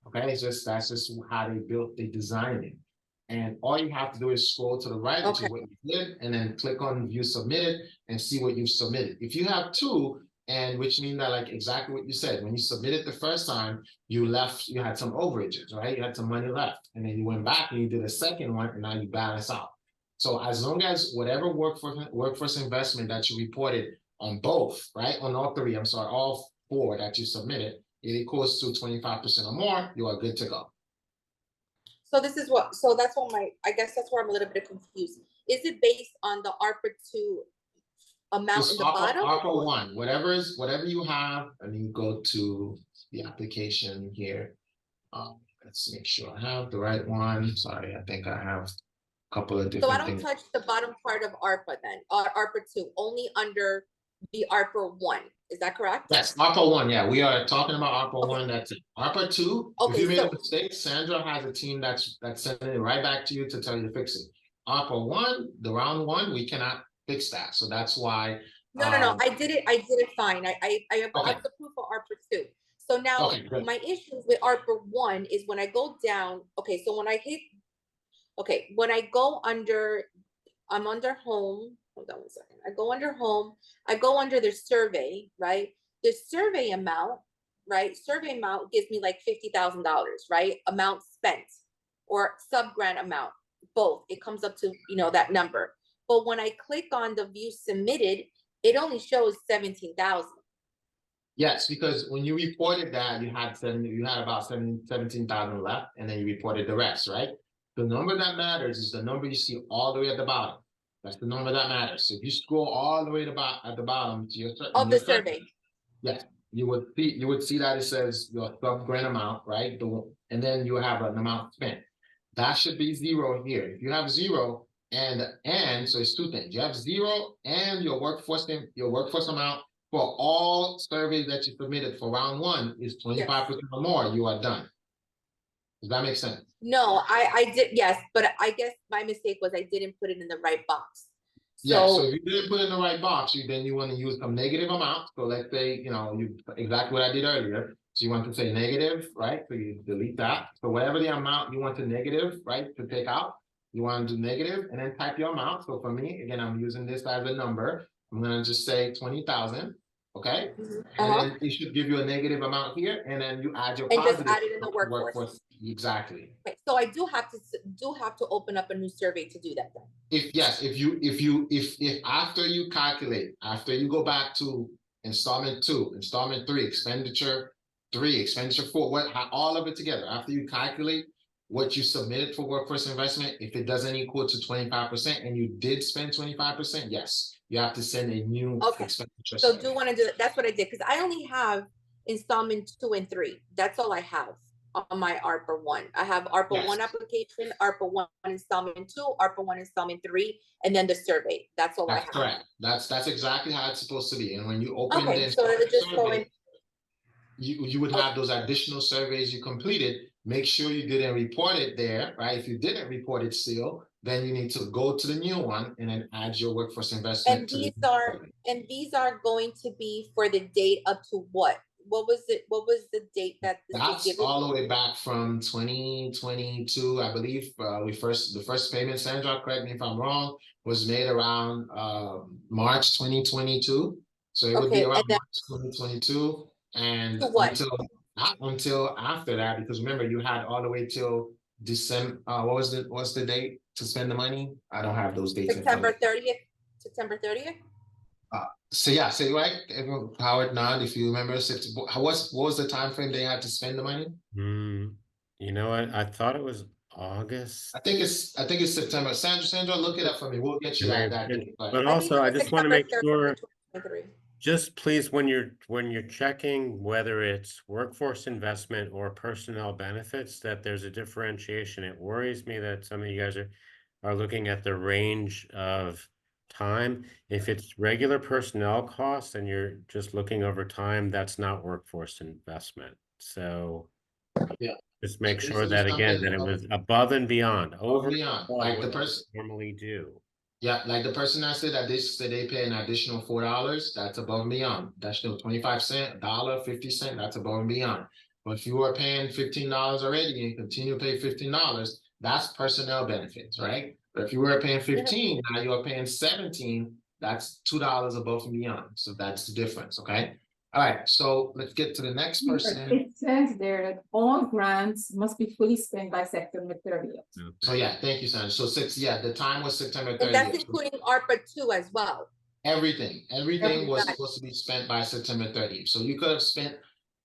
Okay, it's just that's just how they designed it. And all you have to do is scroll to the right, which is what you did, and then click on view submitted and see what you've submitted. If you have 2, and which means that like exactly what you said, when you submitted the first time, you had some overages, right? You had some money left, and then you went back and you did a second one, and now you balance out. So as long as whatever workforce investment that you reported on both, right? On all 3, I'm sorry, all 4 that you submitted, it equals to 25% or more, you are good to go. So this is what, so that's what I guess that's where I'm a little bit confused. Is it based on the ARPA 2 amount It's in the bottom? ARPA 1, whatever you have, and then you go to the application here. Let's make sure I have the right one. Sorry, I think I have a couple of different So I don't things. touch the bottom part of ARPA then, ARPA 2, only under the ARPA 1. Is that correct? Yes, ARPA 1, yeah, we are talking about ARPA 1, that's it. ARPA 2, if you made a mistake, Sandra has a team that's sending it right back to you to tell you to fix it. ARPA 1, the round 1, we cannot fix that, so that's why. No, I did it fine. I have the proof of ARPA 2. So now my issues with ARPA 1 is when I go down, so when I hit, when I go under, I'm under home, hold on one second. I go under home, I go under the survey, right? The survey amount, right? Survey amount gives me like $50,000, right? Amount spent or sub-grant amount, both. It comes up to, you know, that number. But when I click on the view submitted, it only shows 17,000. Yes, because when you reported that, you had about 17,000 left, and then you reported the rest, right? The number that matters is the number you see all the way at the bottom. That's the number that matters. So if you scroll all the way at the bottom to your survey, yes, you would see that it says your sub-grant amount, right? And then you have an amount spent. That should be 0 here. If you have 0 and so it's 2 things. You have 0 and your workforce amount for all surveys that you submitted for round 1 is 25% or more. You are done. Does that make sense? No, I did, yes, but I guess my mistake was I didn't put it in the right box. So if you didn't put it in the right box, then you want to use some negative amount. So let's say, exactly what I did earlier. So you want to say negative, right? So you delete that. So whatever the amount you want to negative, right, to take out, you want to do negative and then type your amount. So for me, again, I'm using this as a number. I'm gonna just say 20,000, okay? And then it should give you a negative amount here, and then you add your And just positive add it in the workforce. Exactly. Okay, so I do have to open up a new survey to do that then. If after you calculate, after you go back to installment 2, installment 3, expenditure 3, expenditure 4, all of it together, after you calculate what you submitted for workforce investment, if it doesn't equal to 25% and you did spend 25%, yes, you have to send a new expenditure. So do want to do that. That's what I did, because I only have installment 2 and 3. That's all I have on my ARPA 1. I have ARPA 1 application, ARPA 1 installment 2, ARPA 1 installment 3, and then the survey. That's all I have. Correct. That's exactly how it's supposed to be. And when you open Okay, the so it'll just go in. you would have those additional surveys you completed. Make sure you didn't report it there, right? If you didn't report it still, then you need to go to the new one and then add your workforce investment. And these are going to be for the date up to what? What was the date that this was That's given? all the way back from 2022, I believe. The first payment, Sandra, correct me if I'm wrong, was made around March 2022. So it would be around March 2022, and not until after that, because remember you had all the way till December. What's the date to spend the money? I don't have those dates. September 30th. September 30th. So yeah, so right, Howard, nod if you remember. What was the time frame they had to spend the money? You know what? I thought it was August. I think it's September. Sandra, look it up for me. We'll get you that date. But also, I just want to make sure. Just please, when you're checking whether it's workforce investment or personnel benefits, that there's a differentiation. It worries me that some of you guys are looking at the range of time. If it's regular personnel costs and you're just looking over time, that's not workforce investment. So yeah, just make sure that again that it was above and beyond, over beyond, like the person normally do. Yeah, like the person that said that they pay an additional $4, that's above and beyond. That's still 25 cents, $1, 50 cents, that's above and beyond. But if you are paying $15 already and continue to pay $15, that's personnel benefits, right? But if you were paying 15, now you are paying 17, that's $2 above and beyond. So that's the difference, okay? All right, so let's get to the next person. It says there that all grants must be fully spent by September 30th. So yeah, thank you, Sandra. So the time was September 30th. And that's including ARPA 2 as well. Everything was supposed to be spent by September 30th. So you could have spent,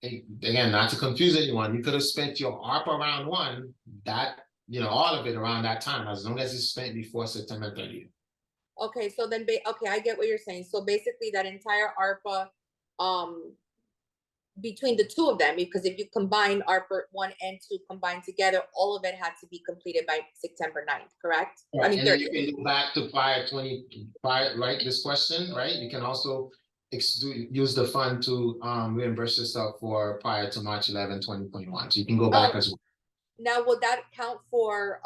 again, not to confuse anyone, you could have spent your ARPA round 1, all of it around that time, as long as it's spent before September 30th. Okay, so then, okay, I get what you're saying. So basically that entire ARPA, between the two of them, because if you combine ARPA 1 and 2 combined together, all of it had to be completed by September 9th, correct? Right. I mean, and 30th. You can go back to right, this question, right? You can also use the fund to reimburse yourself for prior to March 11, 2021. So you can go back as well. Now, will that count for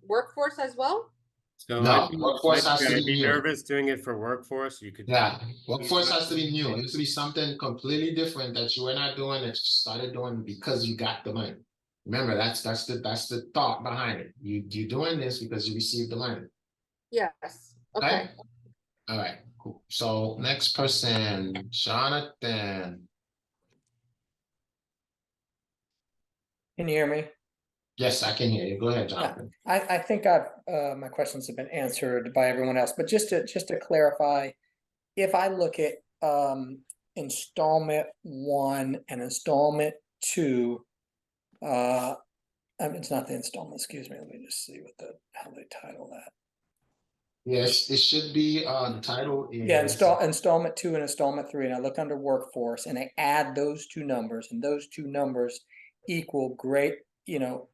workforce as well? So no, workforce has to be nervous doing it for workforce. You could workforce has to be new. It has to be something completely different that you were not doing, that you started doing because you got the money. Remember, that's the thought behind it. You're doing this because you received the money. Yes. Okay. All right, cool. So next person, Jonathan. Can you hear me? Yes, I can hear you. Go ahead, Jonathan. Yeah, I think my questions have been answered by everyone else, but just to clarify, if I look at installment 1 and installment 2, it's not the installment, excuse me, let me just see how they title that. Yes, it should be the title is installment 2 and installment 3, and I look under workforce and I add those two numbers, and those two numbers equal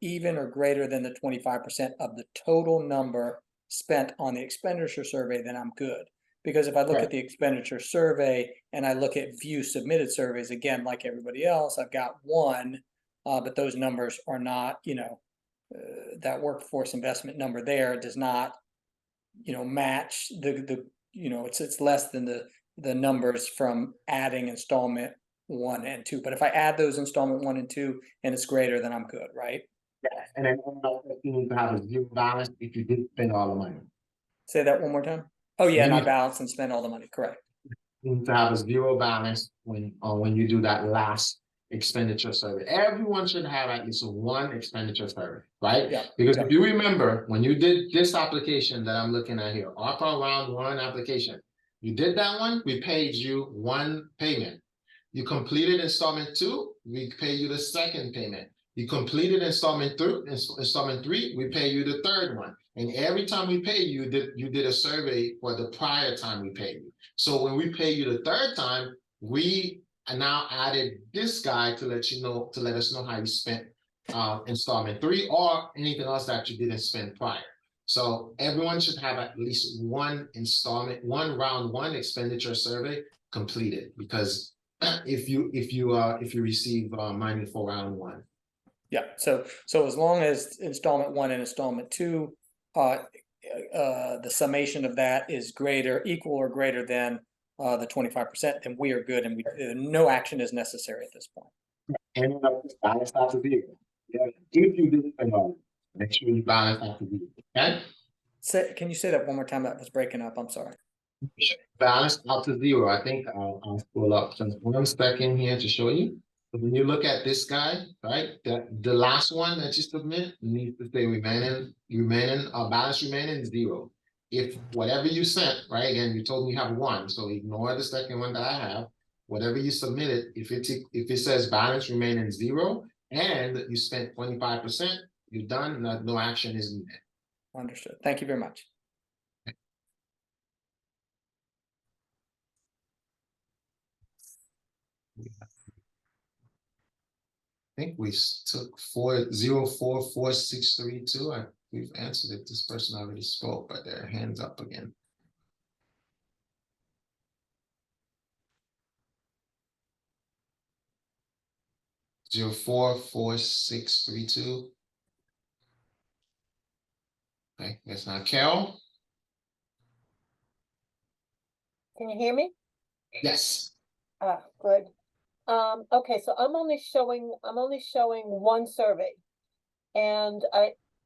even or greater than the 25% of the total number spent on the expenditure survey, then I'm good. Because if I look at the expenditure survey and I look at view submitted surveys, again, like everybody else, I've got 1, but those numbers are not, that workforce investment number there does not, match it's less than the numbers from adding installment 1 and 2. But if I add those installment 1 and 2 and it's greater, then I'm good, right? Yeah, and then you need to have a zero balance if you did spend all the money. Say that one more time. Oh yeah, and I Maybe- balance and spend all the money, correct. You need to have a zero balance when you do that last expenditure survey. Everyone should have at least one expenditure survey, right? Yeah, Because yeah. if you remember, when you did this application that I'm looking at here, ARPA round 1 application, you did that one, we paid you 1 payment. You completed installment 2, we pay you the 2nd payment. You completed installment 3, we pay you the 3rd one. And every time we pay you, you did a survey for the prior time we paid you. So when we pay you the 3rd time, we now added this guy to let you know, to let us know how you spent installment 3 or anything else that you didn't spend prior. So everyone should have at least one installment, one round 1 expenditure survey completed, because if you receive money for round 1. Yeah, so as long as installment 1 and installment 2, the summation of that is equal or greater than the 25%, then we are good, and no action is necessary at this point. And balance out to zero. Yeah, if you didn't spend all, make sure you balance out to zero. Okay. Can you say that one more time? That was breaking up. I'm sorry. Balance out to zero. I think I'll pull up just 1 second here to show you. So when you look at this guy, right, the last one that you submit needs to say remaining balance remaining 0. If whatever you sent, right, again, you told me you have 1, so ignore the 2nd one that I have. Whatever you submitted, if it says balance remaining 0 and you spent 25%, you're done. No action is needed. Understood. Thank you very much. I think we took 4044632. We've answered it. This person already spoke, but their hands up again. Zero 44632. Okay, that's not Carol. Can you hear me? Yes. Good. Okay, so I'm only showing 1 survey. And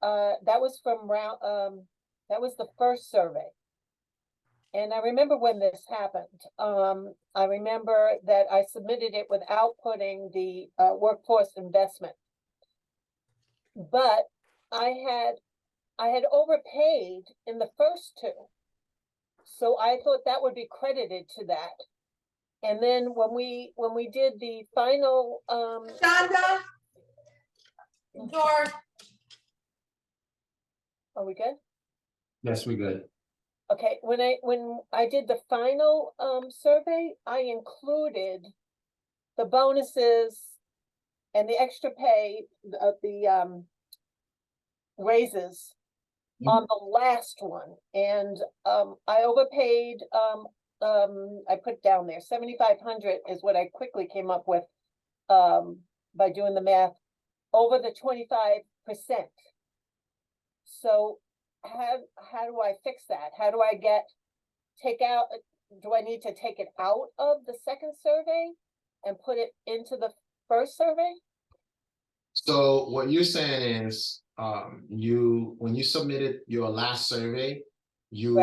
that was from that was the first survey. And I remember when this happened. I remember that I submitted it without putting the workforce investment. But I had overpaid in the first 2. So I thought that would be credited to that. And then when we did the final Shonda? Door. Are we good? Yes, we're good. Okay, when I did the final survey, I included the bonuses and the extra pay of the raises on the last one. And I overpaid. I put down there 7,500 is what I quickly came up with by doing the math over the 25%. So how do I fix that? How do I do I need to take it out of the 2nd survey and put it into the 1st survey? So what you're saying is, when you submitted your last survey, you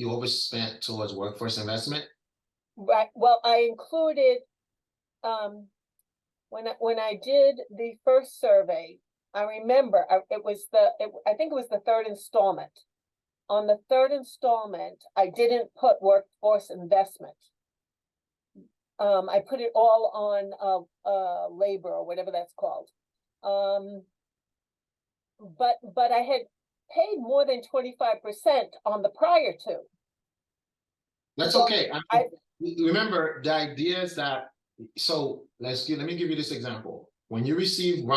overspent towards workforce investment. Right. Well, I included when I did the first survey, I remember I think it was the 3rd installment. On the 3rd installment, I didn't put workforce investment. I put it all on labor or whatever that's called. But I had paid more than 25% on the prior 2. That's So okay. Remember, the idea is that, so let me give you this example. When you received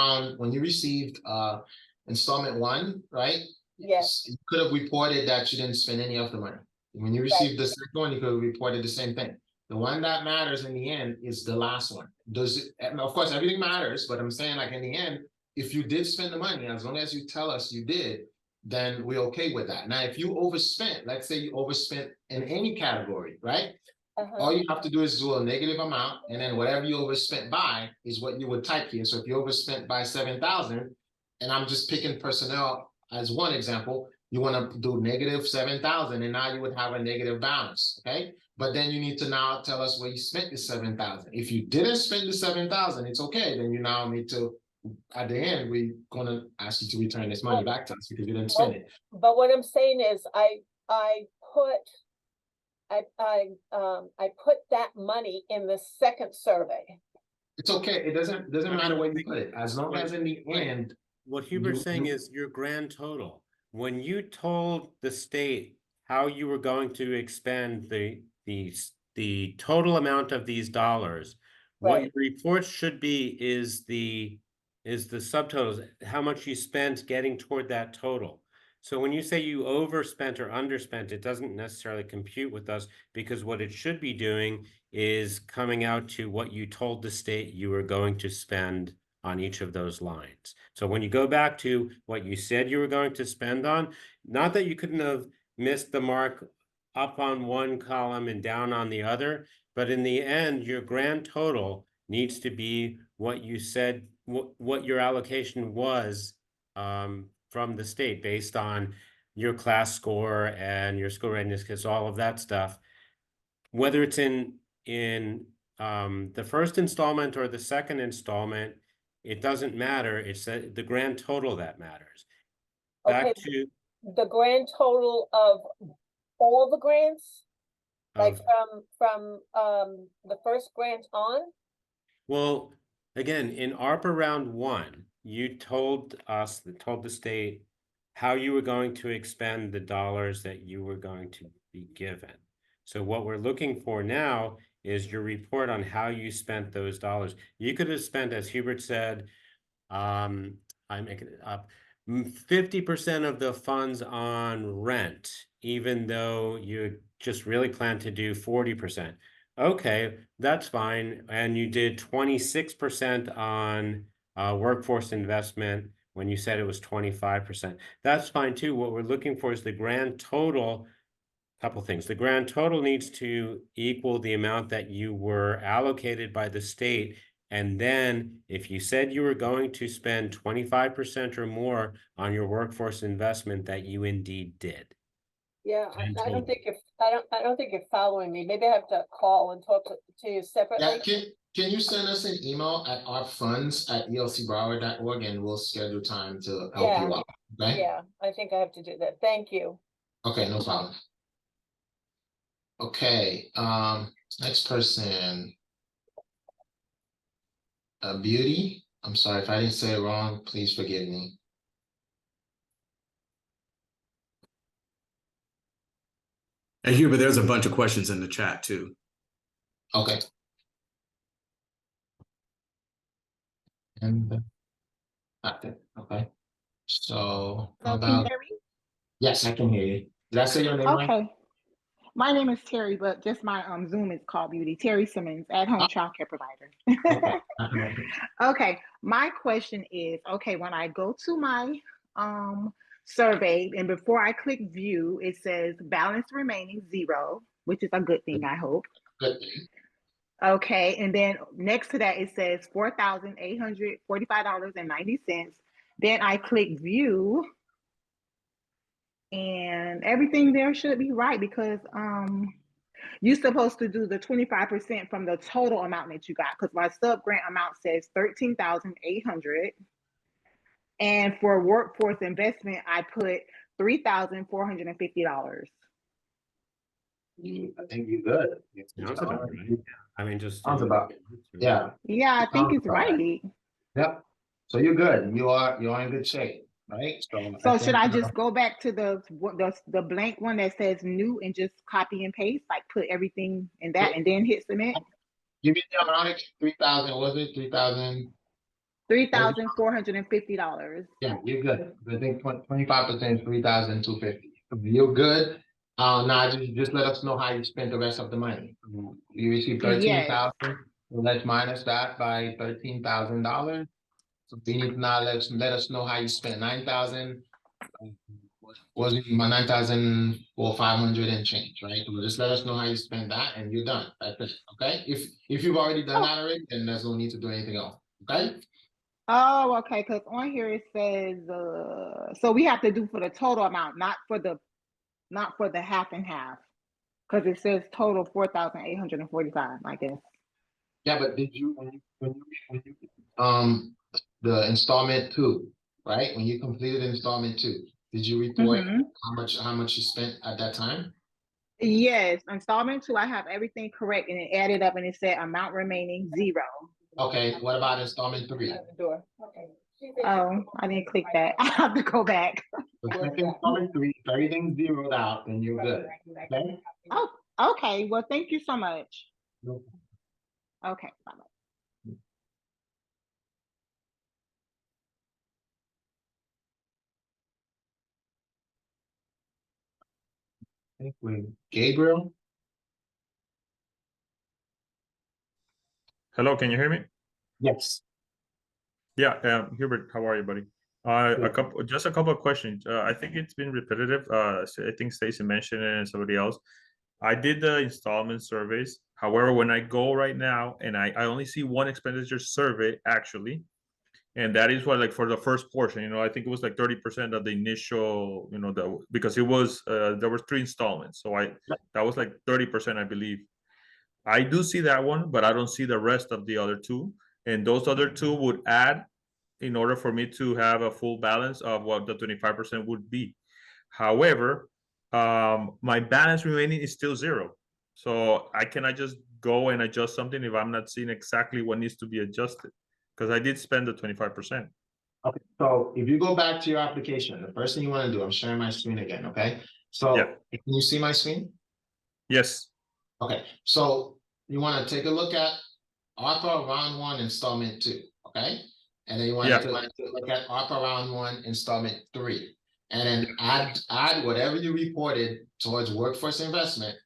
installment 1, right? Yes. You could have reported that you didn't spend any of the money. When you received the 2nd one, you could have reported the same thing. The one that matters in the end is the last one. Of course, everything matters, but I'm saying, like, in the end, if you did spend the money, as long as you tell us you did, then we're okay with that. Now, if you overspent, let's say you overspent in any category, right? all you have to do is do a negative amount, and then whatever you overspent by is what you would type here. So if you overspent by 7,000, and I'm just picking personnel as one example, you want to do negative 7,000, and now you would have a negative balance, okay? But then you need to now tell us where you spent the 7,000. If you didn't spend the 7,000, it's okay. Then you now need to, at the end, we're gonna ask you to return this money back to us because you didn't spend it. But what I'm saying is, I put that money in the second survey. It's okay. It doesn't matter where you put it, as long as in the end. What Hubert's saying is your grand total. When you told the state how you were going to expend the total amount of these dollars, what your report should be is the subtotals, how much you spent getting toward that total. So when you say you overspent or underspent, it doesn't necessarily compute with us, because what it should be doing is coming out to what you told the state you were going to spend on each of those lines. So when you go back to what you said you were going to spend on, not that you couldn't have missed the mark up on one column and down on the other, but in the end, your grand total needs to be what you said, what your allocation was from the state based on your class score and your school readiness, because all of that stuff, whether it's in the first installment or the second installment, it doesn't matter. It's the grand total that matters. Back to the grand total of all the grants, like from the first grant on. Well, again, in ARPA round 1, you told the state how you were going to expend the dollars that you were going to be given. So what we're looking for now is your report on how you spent those dollars. You could have spent, as Hubert said, I'm making it up, 50% of the funds on rent, even though you just really planned to do 40%. Okay, that's fine. And you did 26% on workforce investment when you said it was 25%. That's fine too. What we're looking for is the grand total. Couple things. The grand total needs to equal the amount that you were allocated by the state. And then if you said you were going to spend 25% or more on your workforce investment, that you indeed did. Yeah, I don't think you're following me. Maybe I have to call and talk to you separately. Yeah, can you send us an email at arpfunds@elcbroward.org, and we'll schedule time to help you out. Okay? Yeah, I think I have to do that. Thank you. Okay, no problem. Okay, next person. Beauty. I'm sorry if I didn't say it wrong. Please forgive me. And Hubert, there's a bunch of questions in the chat too. Okay. And okay. So how Can you about? hear me? Yes, I can hear you. Did I say your name right? Okay. My name is Terry, but just my Zoom is called Beauty. Terry Simmons, at-home childcare provider. Okay. Okay. My question is, okay, when I go to my survey and before I click view, it says balance remaining 0, which is a good thing, I hope. Good. Okay, and then next to that it says $4,845.90. Then I click view, and everything there should be right because you're supposed to do the 25% from the total amount that you got, because my sub grant amount says $13,800, and for workforce investment I put $3,450. I think you're good. Sounds about right. I mean, just Sounds about, yeah. Yeah, I think it's right. Yep. So you're good. You're in good shape, right? So should I just go back to the blank one that says new and just copy and paste, like put everything in that and then hit submit? Give me the amount, 3,000, was it 3,000? $3,450. Yeah, you're good. I think 25% is 3,250. You're good. Now just let us know how you spent the rest of the money. You received 13,000. Yes. So let's minus that by $13,000. So you need to now let us know how you spent 9,000. was my 9,500 and change, right? So just let us know how you spend that and you're done. That's it, okay? If you've already done that already, then there's no need to do anything else, okay? Oh, okay, because on here it says, so we have to do for the total amount, not for the half and half. Because it says total 4,845, I guess. Yeah, but did you, when you the installment 2, right? When you completed installment 2, did you report how much you spent at that time? Yes, installment 2, I have everything correct and it added up and it said amount remaining 0. Okay, what about installment 3? Oh, I didn't click that. I have to go back. The second installment 3, if everything's zeroed out, then you're good. Okay? Oh, okay. Well, thank you so much. No. Okay, bye-bye. I think we Gabriel. Hello, can you hear me? Yes. Yeah, Hubert, how are you, buddy? Just a couple of questions. I think it's been repetitive. So I think Stacy mentioned it and somebody else. I did the installment surveys. However, when I go right now and I only see one expenditure survey actually, and that is what, like, for the first portion, you know, I think it was like 30% of the initial, you know, because it was there were 3 installments, so that was like 30%, I believe. I do see that one, but I don't see the rest of the other 2, and those other 2 would add in order for me to have a full balance of what the 25% would be. However, my balance remaining is still 0. So I cannot just go and adjust something if I'm not seeing exactly what needs to be adjusted, because I did spend the 25%. Okay, so if you go back to your application, the first thing you want to do, I'm sharing my screen again, okay? So Yeah. can you see my screen? Yes. Okay, so you want to take a look at ARPA round 1 installment 2, okay? And then you want to look at ARPA round 1 installment 3, and then add whatever you reported towards workforce investment,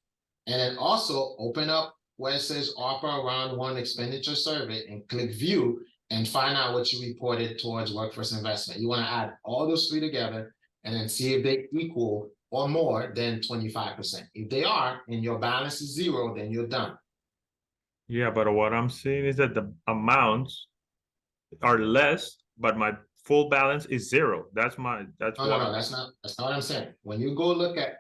and then also open up where it says ARPA round 1 expenditure survey and click view and find out what you reported towards workforce investment. You want to add all those 3 together and then see if they equal or more than 25%. If they are and your balance is 0, then you're done. Yeah, but what I'm seeing is that the amounts are less, but my full balance is 0. That's No, that's not what I'm saying. When you go look at,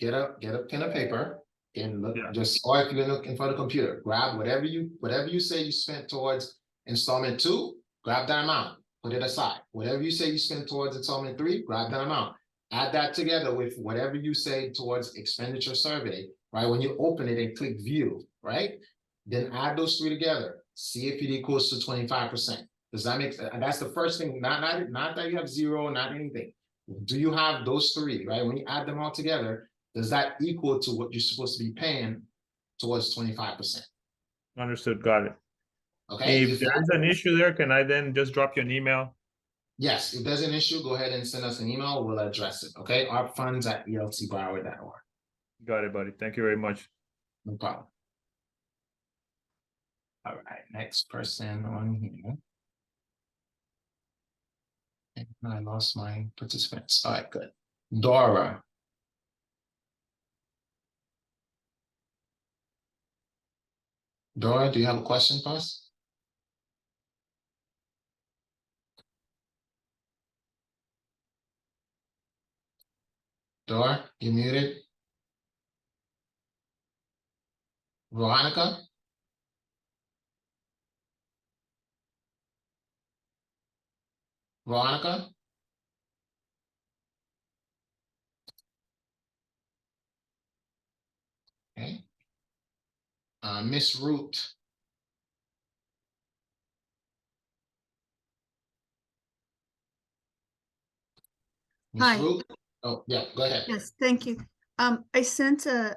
get a pen and paper and look, or if you're looking for the computer, grab whatever you say you spent towards installment 2, grab that amount, put it aside. Whatever you say you spent towards installment 3, grab that amount. Add that together with whatever you say towards expenditure survey, right? When you open it and click view, right? Then add those 3 together. See if it equals to 25%. Does that make sense? And that's the first thing, not that you have 0, not anything. Do you have those 3, right? When you add them all together, does that equal to what you're supposed to be paying towards 25%? Understood, got it. Okay. If there's an issue there, can I then just drop you an email? Yes, if there's an issue, go ahead and send us an email. We'll address it. Okay. ARPfunds@elcbroward.org. Got it, buddy. Thank you very much. No problem. All right, next person on here. And I lost my participants. All right, good. Dora. Dora, do you have a question for us? Dora, you muted. Veronica? Veronica? Okay. Miss Root. Miss Hi. Root? Oh, yeah, go ahead. Yes, thank you. I sent a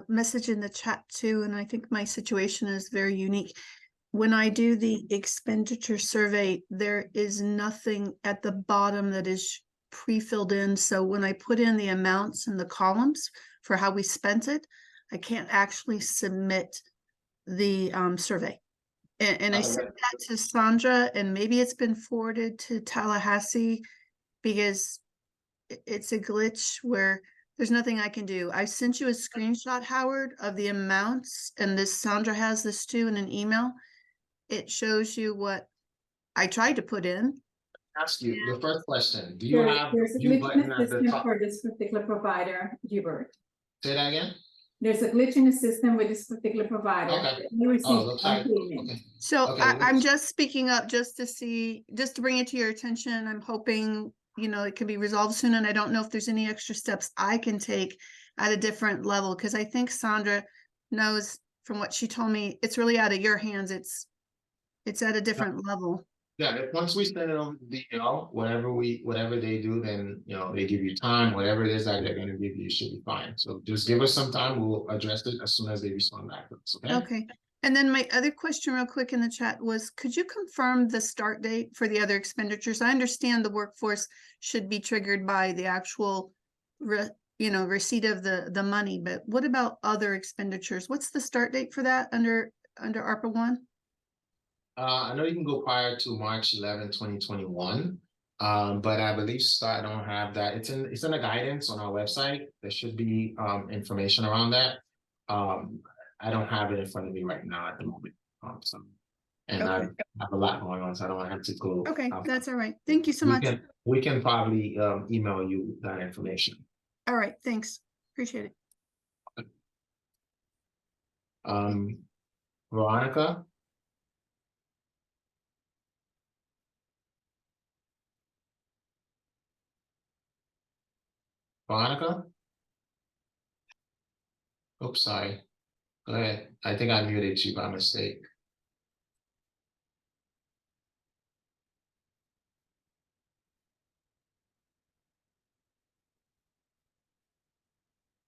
message in the chat too, and I think my situation is very unique. When I do the expenditure survey, there is nothing at the bottom that is pre-filled in. So when I put in the amounts in the columns for how we spent it, I can't actually submit the survey. And I sent that to Sandra, and maybe it's been forwarded to Tallahassee, because it's a glitch where there's nothing I can do. I sent you a screenshot, Howard, of the amounts, and this Sandra has this too in an email. It shows you what I tried to put in. Ask you, the first question, do you have There's a view glitch in button the at the system top? for this particular provider, Hubert. Say that again? There's a glitch in the system with this particular provider. Okay. You receive Oh, looks like, payment. okay. So Okay, I'm let's- just speaking up just to see, just to bring it to your attention. I'm hoping, you know, it can be resolved soon. And I don't know if there's any extra steps I can take at a different level, because I think Sandra knows from what she told me, it's really out of your hands. It's at a different level. Yeah, once we send it over the DL, whatever they do, then, you know, they give you time, whatever it is that they're gonna give you should be fine. So just give us some time, we'll address it as soon as they respond back to us, okay? Okay. And then my other question real quick in the chat was, could you confirm the start date for the other expenditures? I understand the workforce should be triggered by the actual receipt of the money, but what about other expenditures? What's the start date for that under ARPA 1? I know you can go prior to March 11, 2021. But I believe I don't have that. It's in the guidance on our website. There should be information around that. I don't have it in front of me right now at the moment. And I Okay. have a lot going on, so I don't have to go. Okay, that's all right. Thank you so much. We can probably email you that information. All right, thanks. Appreciate it. Veronica? Veronica? Oops, sorry. Go ahead. I think I muted you by mistake.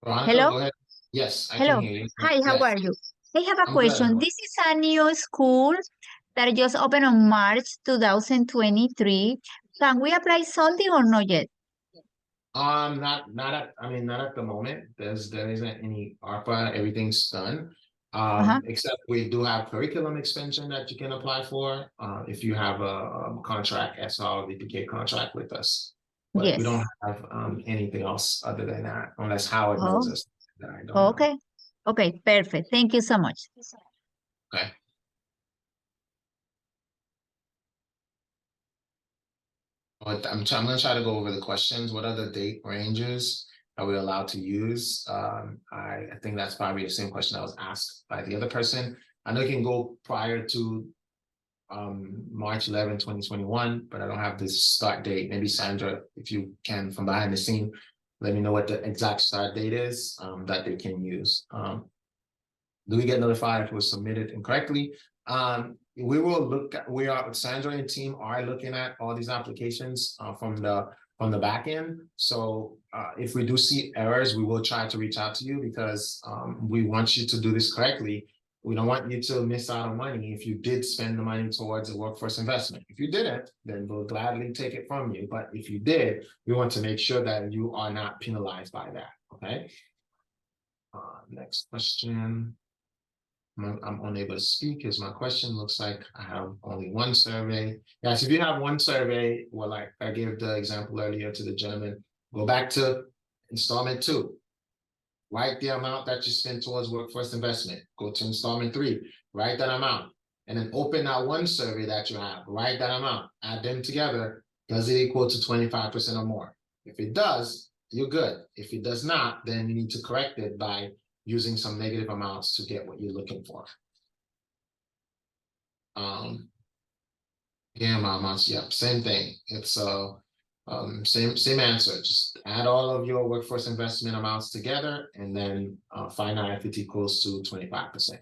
Veronica, Hello? go ahead. Yes, I Hello. can hear you. Hi, how Yes. are you? I have a I'm question. good. This is a new school that just opened on March 2023. Can we apply something or not yet? Not at the moment. There isn't any ARPA, everything's done. Except we do have curriculum extension that you can apply for, if you have a contract, SR, VPK contract with us. But we Yes. don't have anything else other than that, unless Howard knows Oh, us. That I don't know. okay. Okay, perfect. Thank you so much. Okay. But I'm gonna try to go over the questions. What are the date ranges are we allowed to use? I think that's probably the same question that was asked by the other person. I know you can go prior to March 11, 2021, but I don't have this start date. Maybe Sandra, if you can from behind the scene, let me know what the exact start date is that they can use. Do we get notified if it was submitted incorrectly? We will look at, Sandra and team are looking at all these applications from the back end. So if we do see errors, we will try to reach out to you because we want you to do this correctly. We don't want you to miss out on money if you did spend the money towards a workforce investment. If you didn't, then we'll gladly take it from you. But if you did, we want to make sure that you are not penalized by that, okay? Next question. I'm unable to speak is my question. Looks like I have only one survey. Guys, if you have one survey, well, like I gave the example earlier to the gentleman, go back to installment 2. Write the amount that you spent towards workforce investment. Go to installment 3, write that amount, and then open that one survey that you have, write that amount, add them together. Does it equal to 25% or more? If it does, you're good. If it does not, then you need to correct it by using some negative amounts to get what you're looking for. Yeah, my amounts, yep, same thing. It's same answer. Just add all of your workforce investment amounts together and then find out if it equals to 25%.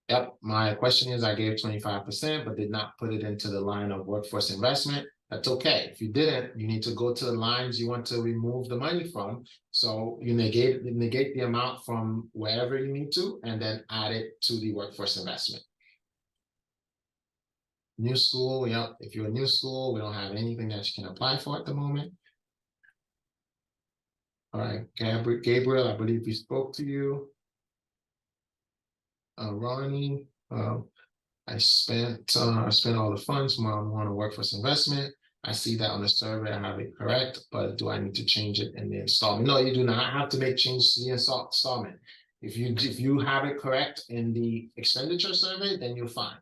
Yep, my question is I gave 25%, but did not put it into the line of workforce investment. That's okay. If you didn't, you need to go to the lines you want to remove the money from. So you negate the amount from wherever you need to, and then add it to the workforce investment. New school, yep. If you're a new school, we don't have anything that you can apply for at the moment. All right, Gabriel, I believe we spoke to you. Ronnie, I spent all the funds from on workforce investment. I see that on the survey, I have it correct, but do I need to change it in the installment? No, you do not have to make changes to the installment. If you have it correct in the expenditure survey, then you're fine.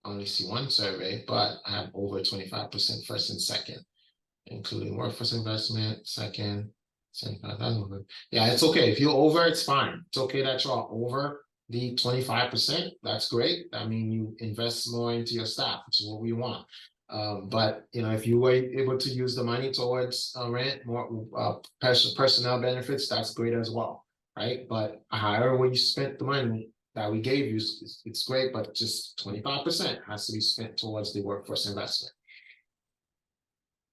I only see one survey, but I have over 25% first and second, including workforce investment, second, 75,000. Yeah, it's okay. If you're over, it's fine. It's okay that you're over the 25%. That's great. I mean, you invest more into your staff, which is what we want. But you know, if you were able to use the money towards rent, more personnel benefits, that's great as well, right? But however you spent the money that we gave you, it's great, but just 25% has to be spent towards the workforce investment.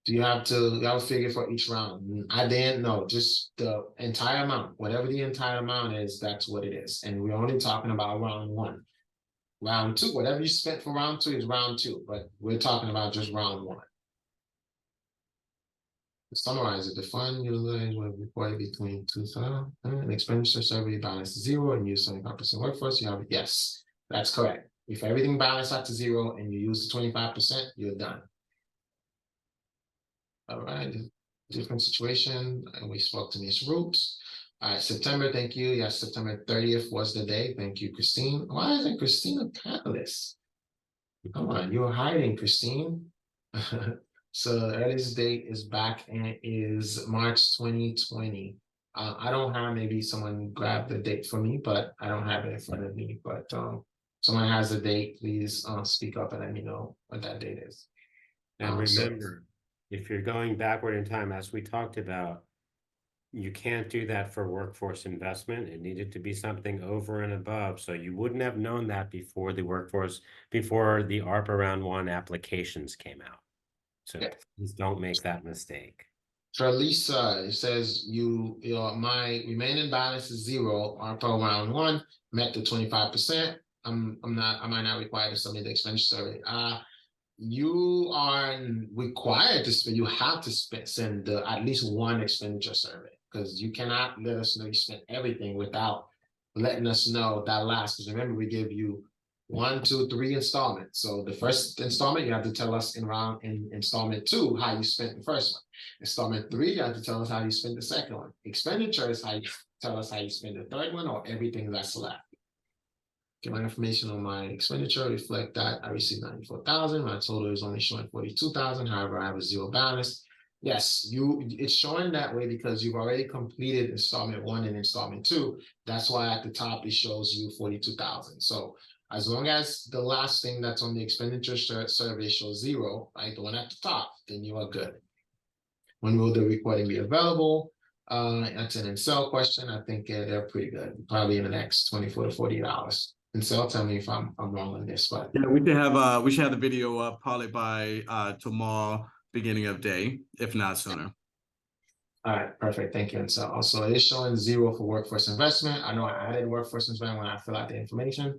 Do you have a figure for each round? I didn't know, just the entire amount, whatever the entire amount is, that's what it is. And we're only talking about round one. Round two, whatever you spent for round two is round two, but we're talking about just round one. To summarize it, the fund utilization was reported between 2000 and expenditure survey balance 0 and use 25% workforce. You have yes, that's correct. If everything balanced out to 0 and you use the 25%, you're done. All right, different situation, and we spoke to Ms. Roots. September, thank you. Yes, September 30th was the day. Thank you, Christine. Why isn't Christine a panelist? Come on, you're hiding, Christine. So the earliest date is back and is March 2020. I don't have, maybe someone grab the date for me, but I don't have it in front of me. But someone has a date, please speak up and let me know what that date is. And remember, if you're going backward in time, as we talked about, you can't do that for workforce investment. It needed to be something over and above. So you wouldn't have known that before the ARPA round one applications came out. So please don't make that mistake. For Lisa, it says my remaining balance is 0. ARPA round one met the 25%. I might not require to submit the expenditure survey. You are required to spend, you have to send at least one expenditure survey, because you cannot let us know you spent everything without letting us know that last, because remember, we give you 1, 2, 3 installments. So the first installment, you have to tell us in installment 2 how you spent the first one. Installment 3, you have to tell us how you spent the second one. Expenditure is how you tell us how you spent the third one, or everything that's left. Get my information on my expenditure, reflect that I received 94,000. My total is only showing 42,000. However, I have a 0 balance. Yes, it's showing that way because you've already completed installment 1 and installment 2. That's why at the top it shows you 42,000. So as long as the last thing that's on the expenditure survey shows 0, right, the one at the top, then you are good. When will the recording be available? That's an Excel question. I think they're pretty good. Probably in the next 24 to 48 hours. And so tell me if I'm wrong on this, but yeah, we should have the video up probably by tomorrow, beginning of day, if not sooner. All right, perfect. Thank you. And so also it is showing 0 for workforce investment. I know I added workforce investment when I fill out the information.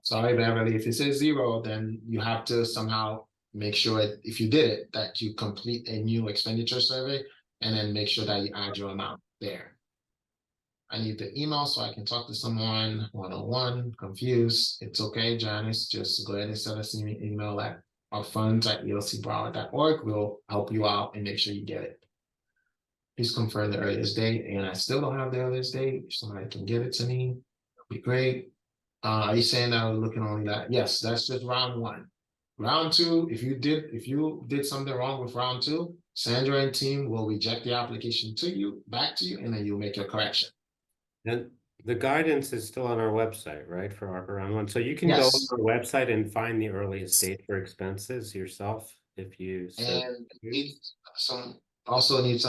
Sorry, Beverly, if it says 0, then you have to somehow make sure if you did it, that you complete a new expenditure survey and then make sure that you add your amount there. I need the email so I can talk to someone one-on-one, confused. It's okay, Janice, just go ahead and send us an email at ourfunds@elcbroward.org. We'll help you out and make sure you get it. Please confirm the earliest date, and I still don't have the earliest date. If somebody can get it to me, that'd be great. Are you saying that I was looking only that? Yes, that's just round 1. Round 2, if you did something wrong with round 2, Sandra and team will reject the application back to you, and then you'll make your correction. And the guidance is still on our website, right, for ARPA round 1. So you can go on our website and find the earliest date for expenses yourself if you. And also need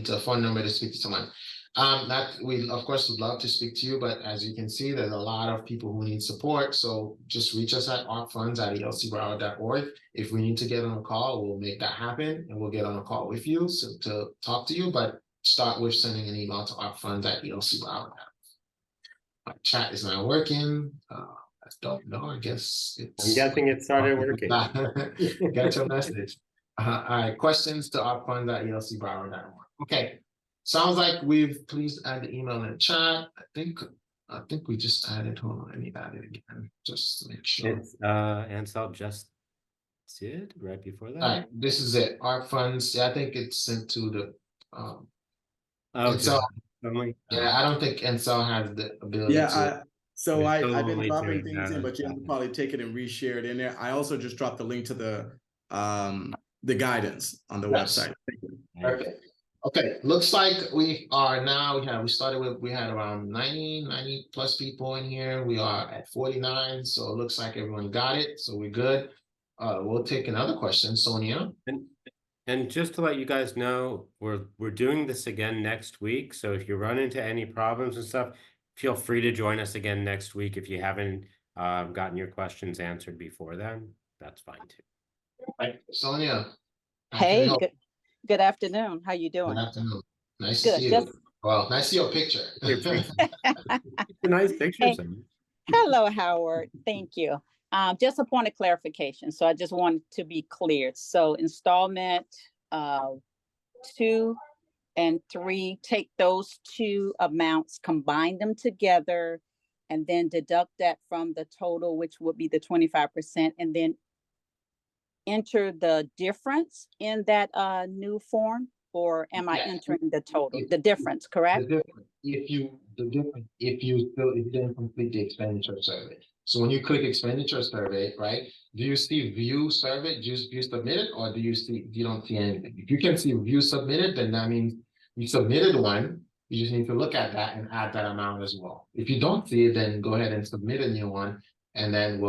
a phone number to speak to someone. That we of course would love to speak to you, but as you can see, there's a lot of people who need support. So just reach us at arpfunds@elcbroward.org. If we need to get on a call, we'll make that happen, and we'll get on a call with you to talk to you. But start with sending an email to arpfunds@elcbroward.org. My chat is not working. I don't know. I guess I'm guessing it started working. Got your message. All right, questions to arpfunds@elcbroward.org. Okay, sounds like please add the email in the chat. I think I think we just added, hold on, let me add it again, just to make sure. It's Ansel just did right before that. All right, this is it, ARP funds, yeah, I think it's sent to the, Oh, Ansel, only. yeah, I don't think Ansel has the ability Yeah, to. so We're still I've been only dropping doing, things in, but you have to probably take it and reshare it in there. I also just dropped the link to the guidance on the Yes. website. Thank you. Perfect. Okay, looks like we are now, we had around 90 plus people in here. We are at 49, so it looks like everyone got it, so we're good. We'll take another question, Sonia. And just to let you guys know, we're doing this again next week. So if you run into any problems and stuff, feel free to join us again next week. If you haven't gotten your questions answered before then, that's fine too. Right, Sonia. Hey, good afternoon. How you doing? Good afternoon. Nice Good, to see just- you. Well, nice to see your picture. Nice pictures. Hello, Howard. Thank you. Just a point of clarification. So I just wanted to be clear. So installment 2 and 3, take those two amounts, combine them together, and then deduct that from the total, which would be the 25%, and then enter the difference in that new form, or am I Yes. entering the total, the difference, correct? If you didn't complete the expenditure survey. So when you click expenditure survey, right, do you see view survey, just view submitted, or you don't see anything? If you can see view submitted, then that means you submitted one. You just need to look at that and add that amount as well. If you don't see it, then go ahead and submit a new one, and then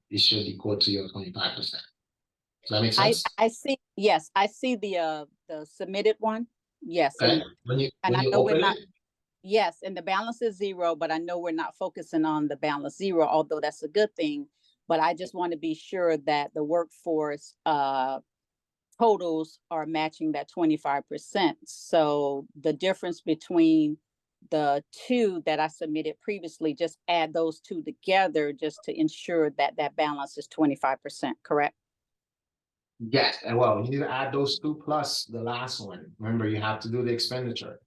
it should equal to your 25%. Does that make sense? I see, yes, I see the submitted one. Yes. Okay. And I when you know we're open not, it, yes, and the balance is 0, but I know we're not focusing on the balance 0, although that's a good thing. But I just want to be sure that the workforce totals are matching that 25%. So the difference between the two that I submitted previously, just add those two together just to ensure that that balance is 25%, correct? yes, and well, you need to add those two plus the last one. Remember, you have to do the expenditure.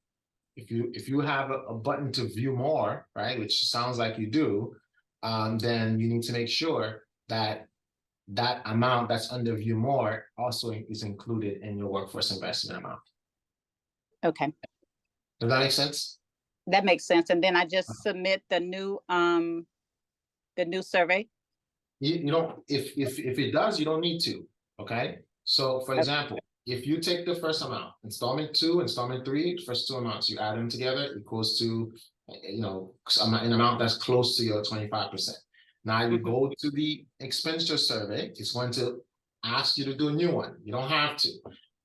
If you have a button to view more, right, which sounds like you do, then you need to make sure that that amount that's under view more also is included in your workforce investment amount. Okay. Does that make sense? That makes sense. And then I just submit the new survey. You don't, if it does, you don't need to, okay? So for example, if you take the first amount, installment 2, installment 3, the first two amounts, you add them together, it equals to, an amount that's close to your 25%. Now you go to the expenditure survey, it's going to ask you to do a new one. You don't have to.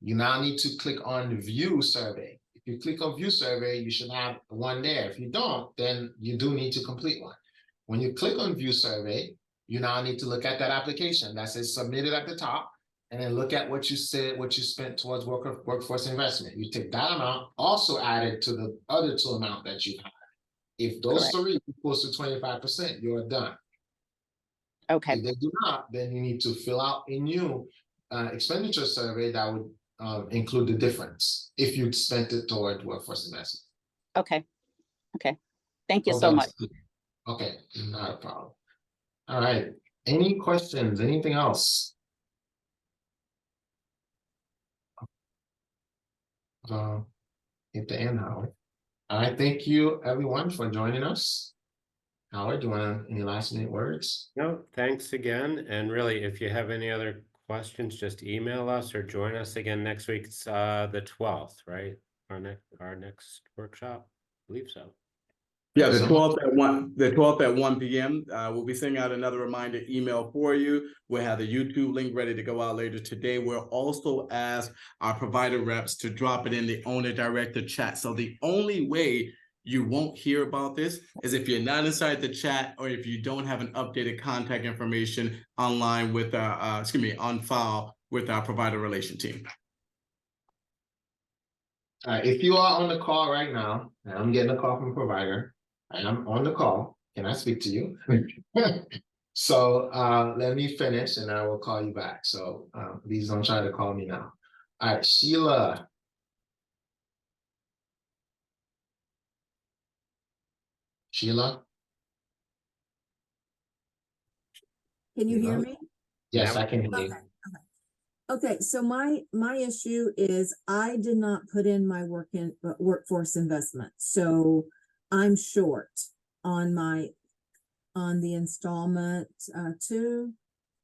You now need to click on view survey. If you click on view survey, you should have one there. If you don't, then you do need to complete one. When you click on view survey, you now need to look at that application that says submitted at the top, and then look at what you spent towards workforce investment. You take that amount, also add it to the other two amount that you have. If those three equals to 25%, you're done. Okay. If they do not, then you need to fill out a new expenditure survey that would include the difference if you spent it toward workforce investment. Okay. Okay. Thank you so much. Okay, not a problem. All right. Any questions? Anything else? Hit the end, Howard. All right. Thank you, everyone, for joining us. Howard, do you want any last minute words? No, thanks again. And really, if you have any other questions, just email us or join us again next week. It's the 12th, right? Our next workshop. I believe so. Yeah, the 12th at 1 p.m. We'll be sending out another reminder email for you. We'll have the YouTube link ready to go out later today. We'll also ask our provider reps to drop it in the owner director chat. So the only way you won't hear about this is if you're not inside the chat, or if you don't have an updated contact information online with on file with our provider relation team. All right, if you are on the call right now, and I'm getting a call from a provider, and I'm on the call, can I speak to you? So let me finish and I will call you back. So please don't try to call me now. All right, Sheila. Sheila? Can you hear Yeah. me? Yes, Now I can hear Okay, you. okay, so my issue is I did not put in my workforce investment, so I'm short on the installment 2.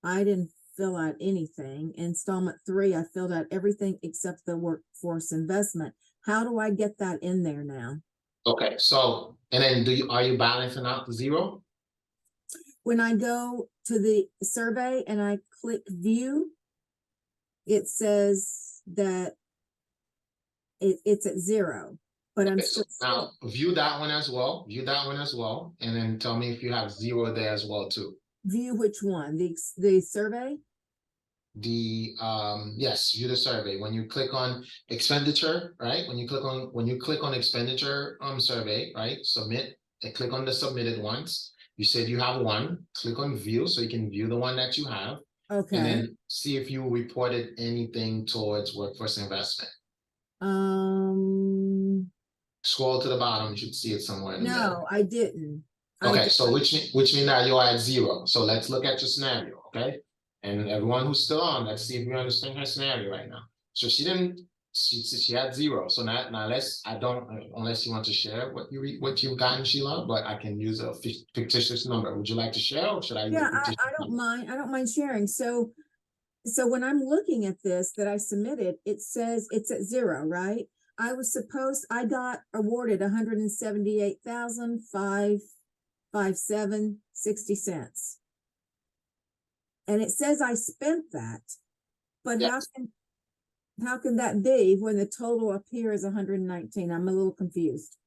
I didn't fill out anything. Installment 3, I filled out everything except the workforce investment. How do I get that in there now? Okay, so, and then are you balancing out to 0? When I go to the survey and I click view, it says that it's at 0, but I'm Okay, so still now view that one as well, and then tell me if you have 0 there as well too. view which one? The survey? Yes, view the survey. When you click on expenditure, right? When you click on expenditure survey, right? Submit, and click on the submitted ones. You said you have 1, click on view so you can view the one that you have. Okay. And then see if you reported anything towards workforce investment. Scroll to the bottom, you should see it somewhere in the middle. No, I didn't. Okay, so which means that you're at 0. So let's look at your scenario, okay? And everyone who's still on, let's see if we understand her scenario right now. So she had 0. So now unless you want to share what you've gotten, Sheila, but I can use a fictitious number. Would you like to share, or should I use a fictitious I don't mind. I don't mind sharing. So when I'm looking at this that I submitted, it says it's at 0, right? I got awarded $178,557.60. And it says I spent that, but Yes. how can that be when the total up here is 119? I'm a little confused.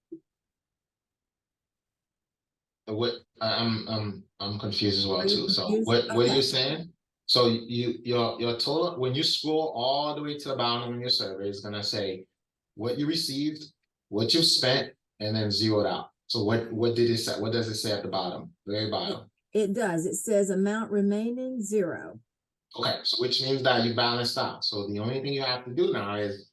I'm confused as well Are you too. So confused? what are you Okay. saying? So your total, when you scroll all the way to the bottom of your survey, is gonna say what you received, what you spent, and then zeroed out. So what did it say? What does it say at the bottom? Very bottom. It does. It says amount remaining 0. Okay, so which means that you balanced out. So the only thing you have to do now is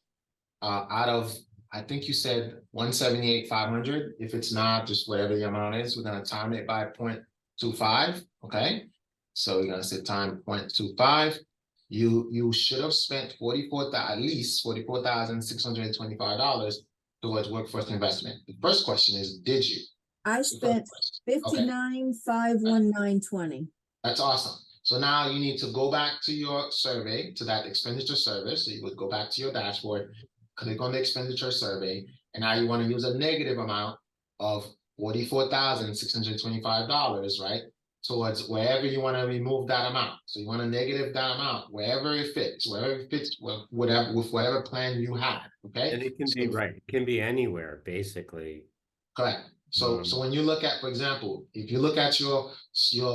out of, I think you said 178,500. If it's not, just whatever the amount is, we're gonna time it by 0.25. Okay, so you're gonna say time 0.25. You should have spent at least $44,625 towards workforce investment. The first question is, did you? I spent 59,519.20. That's awesome. So now you need to go back to your survey, to that expenditure survey. So you would go back to your dashboard, click on the expenditure survey, and now you want to use a negative amount of $44,625, right? Towards wherever you want to remove that amount. So you want to negative that amount, wherever it fits, with whatever plan you had, okay? And it can be right, it can be anywhere, basically. Correct. So when you look at, for example, if you look at your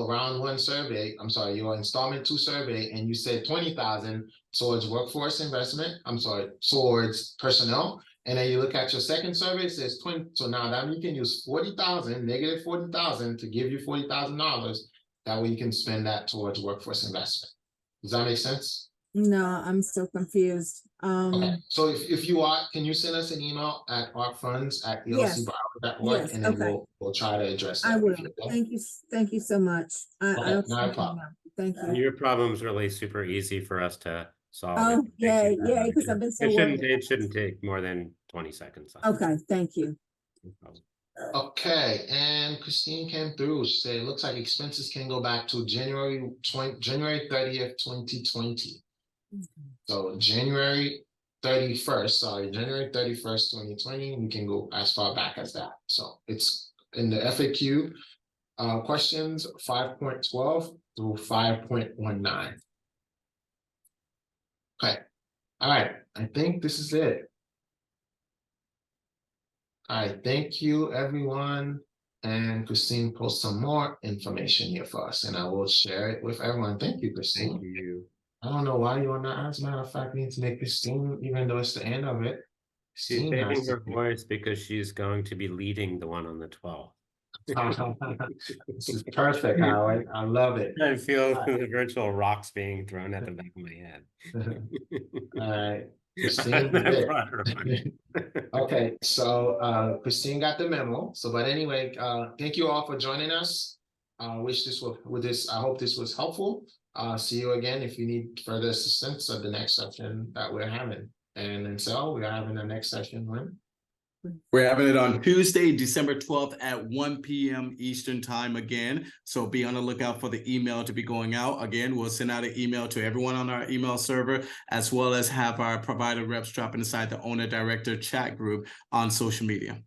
round 1 survey, your installment 2 survey, and you said 20,000 towards workforce investment, towards personnel, and then you look at your second survey, it says 20. So now that you can use 40,000, negative 40,000 to give you $40,000. That way you can spend that towards workforce investment. Does that make sense? No, I'm still confused. Okay, so if you are, can you send us an email at arcfunds@elcbroward.org, and then we'll try to address that. I will. with you, okay? Thank you so much. Okay, not a problem. Thank you. Your problem's really super easy for us to solve. Oh, Thank you. yay, because I've been so worried. It shouldn't take more than 20 seconds. Okay, thank you. No problem. Okay, and Christine came through. She said it looks like expenses can go back to January 30th, 2020. So January 31st, 2020, we can go as far back as that. So it's in the FAQ questions 5.12 through 5.19. Okay, all right, I think this is it. All right, thank you, everyone. And Christine post some more information here for us, and I will share it with everyone. Thank you, Christine. Thank you. I don't know why you're not. As a matter of fact, we need to make Christine, even though it's the end of it. She's Christine saving has to her voice because she's going to be leading the one on the 12th. This is perfect, Howard. I love it. I feel the virtual rocks being thrown at the back of my head. All right. Christine did. Okay, so Christine got the memo. So, but anyway, thank you all for joining us. wish this was, with this, I hope this was helpful. See you again if you need further assistance at the next session that we're having. And then so we are having the next session when? We're having it on Tuesday, December 12th at 1 p.m. Eastern time again. So be on the lookout for the email to be going out. Again, we'll send out an email to everyone on our email server, as well as have our provider reps drop inside the owner director chat group on social media.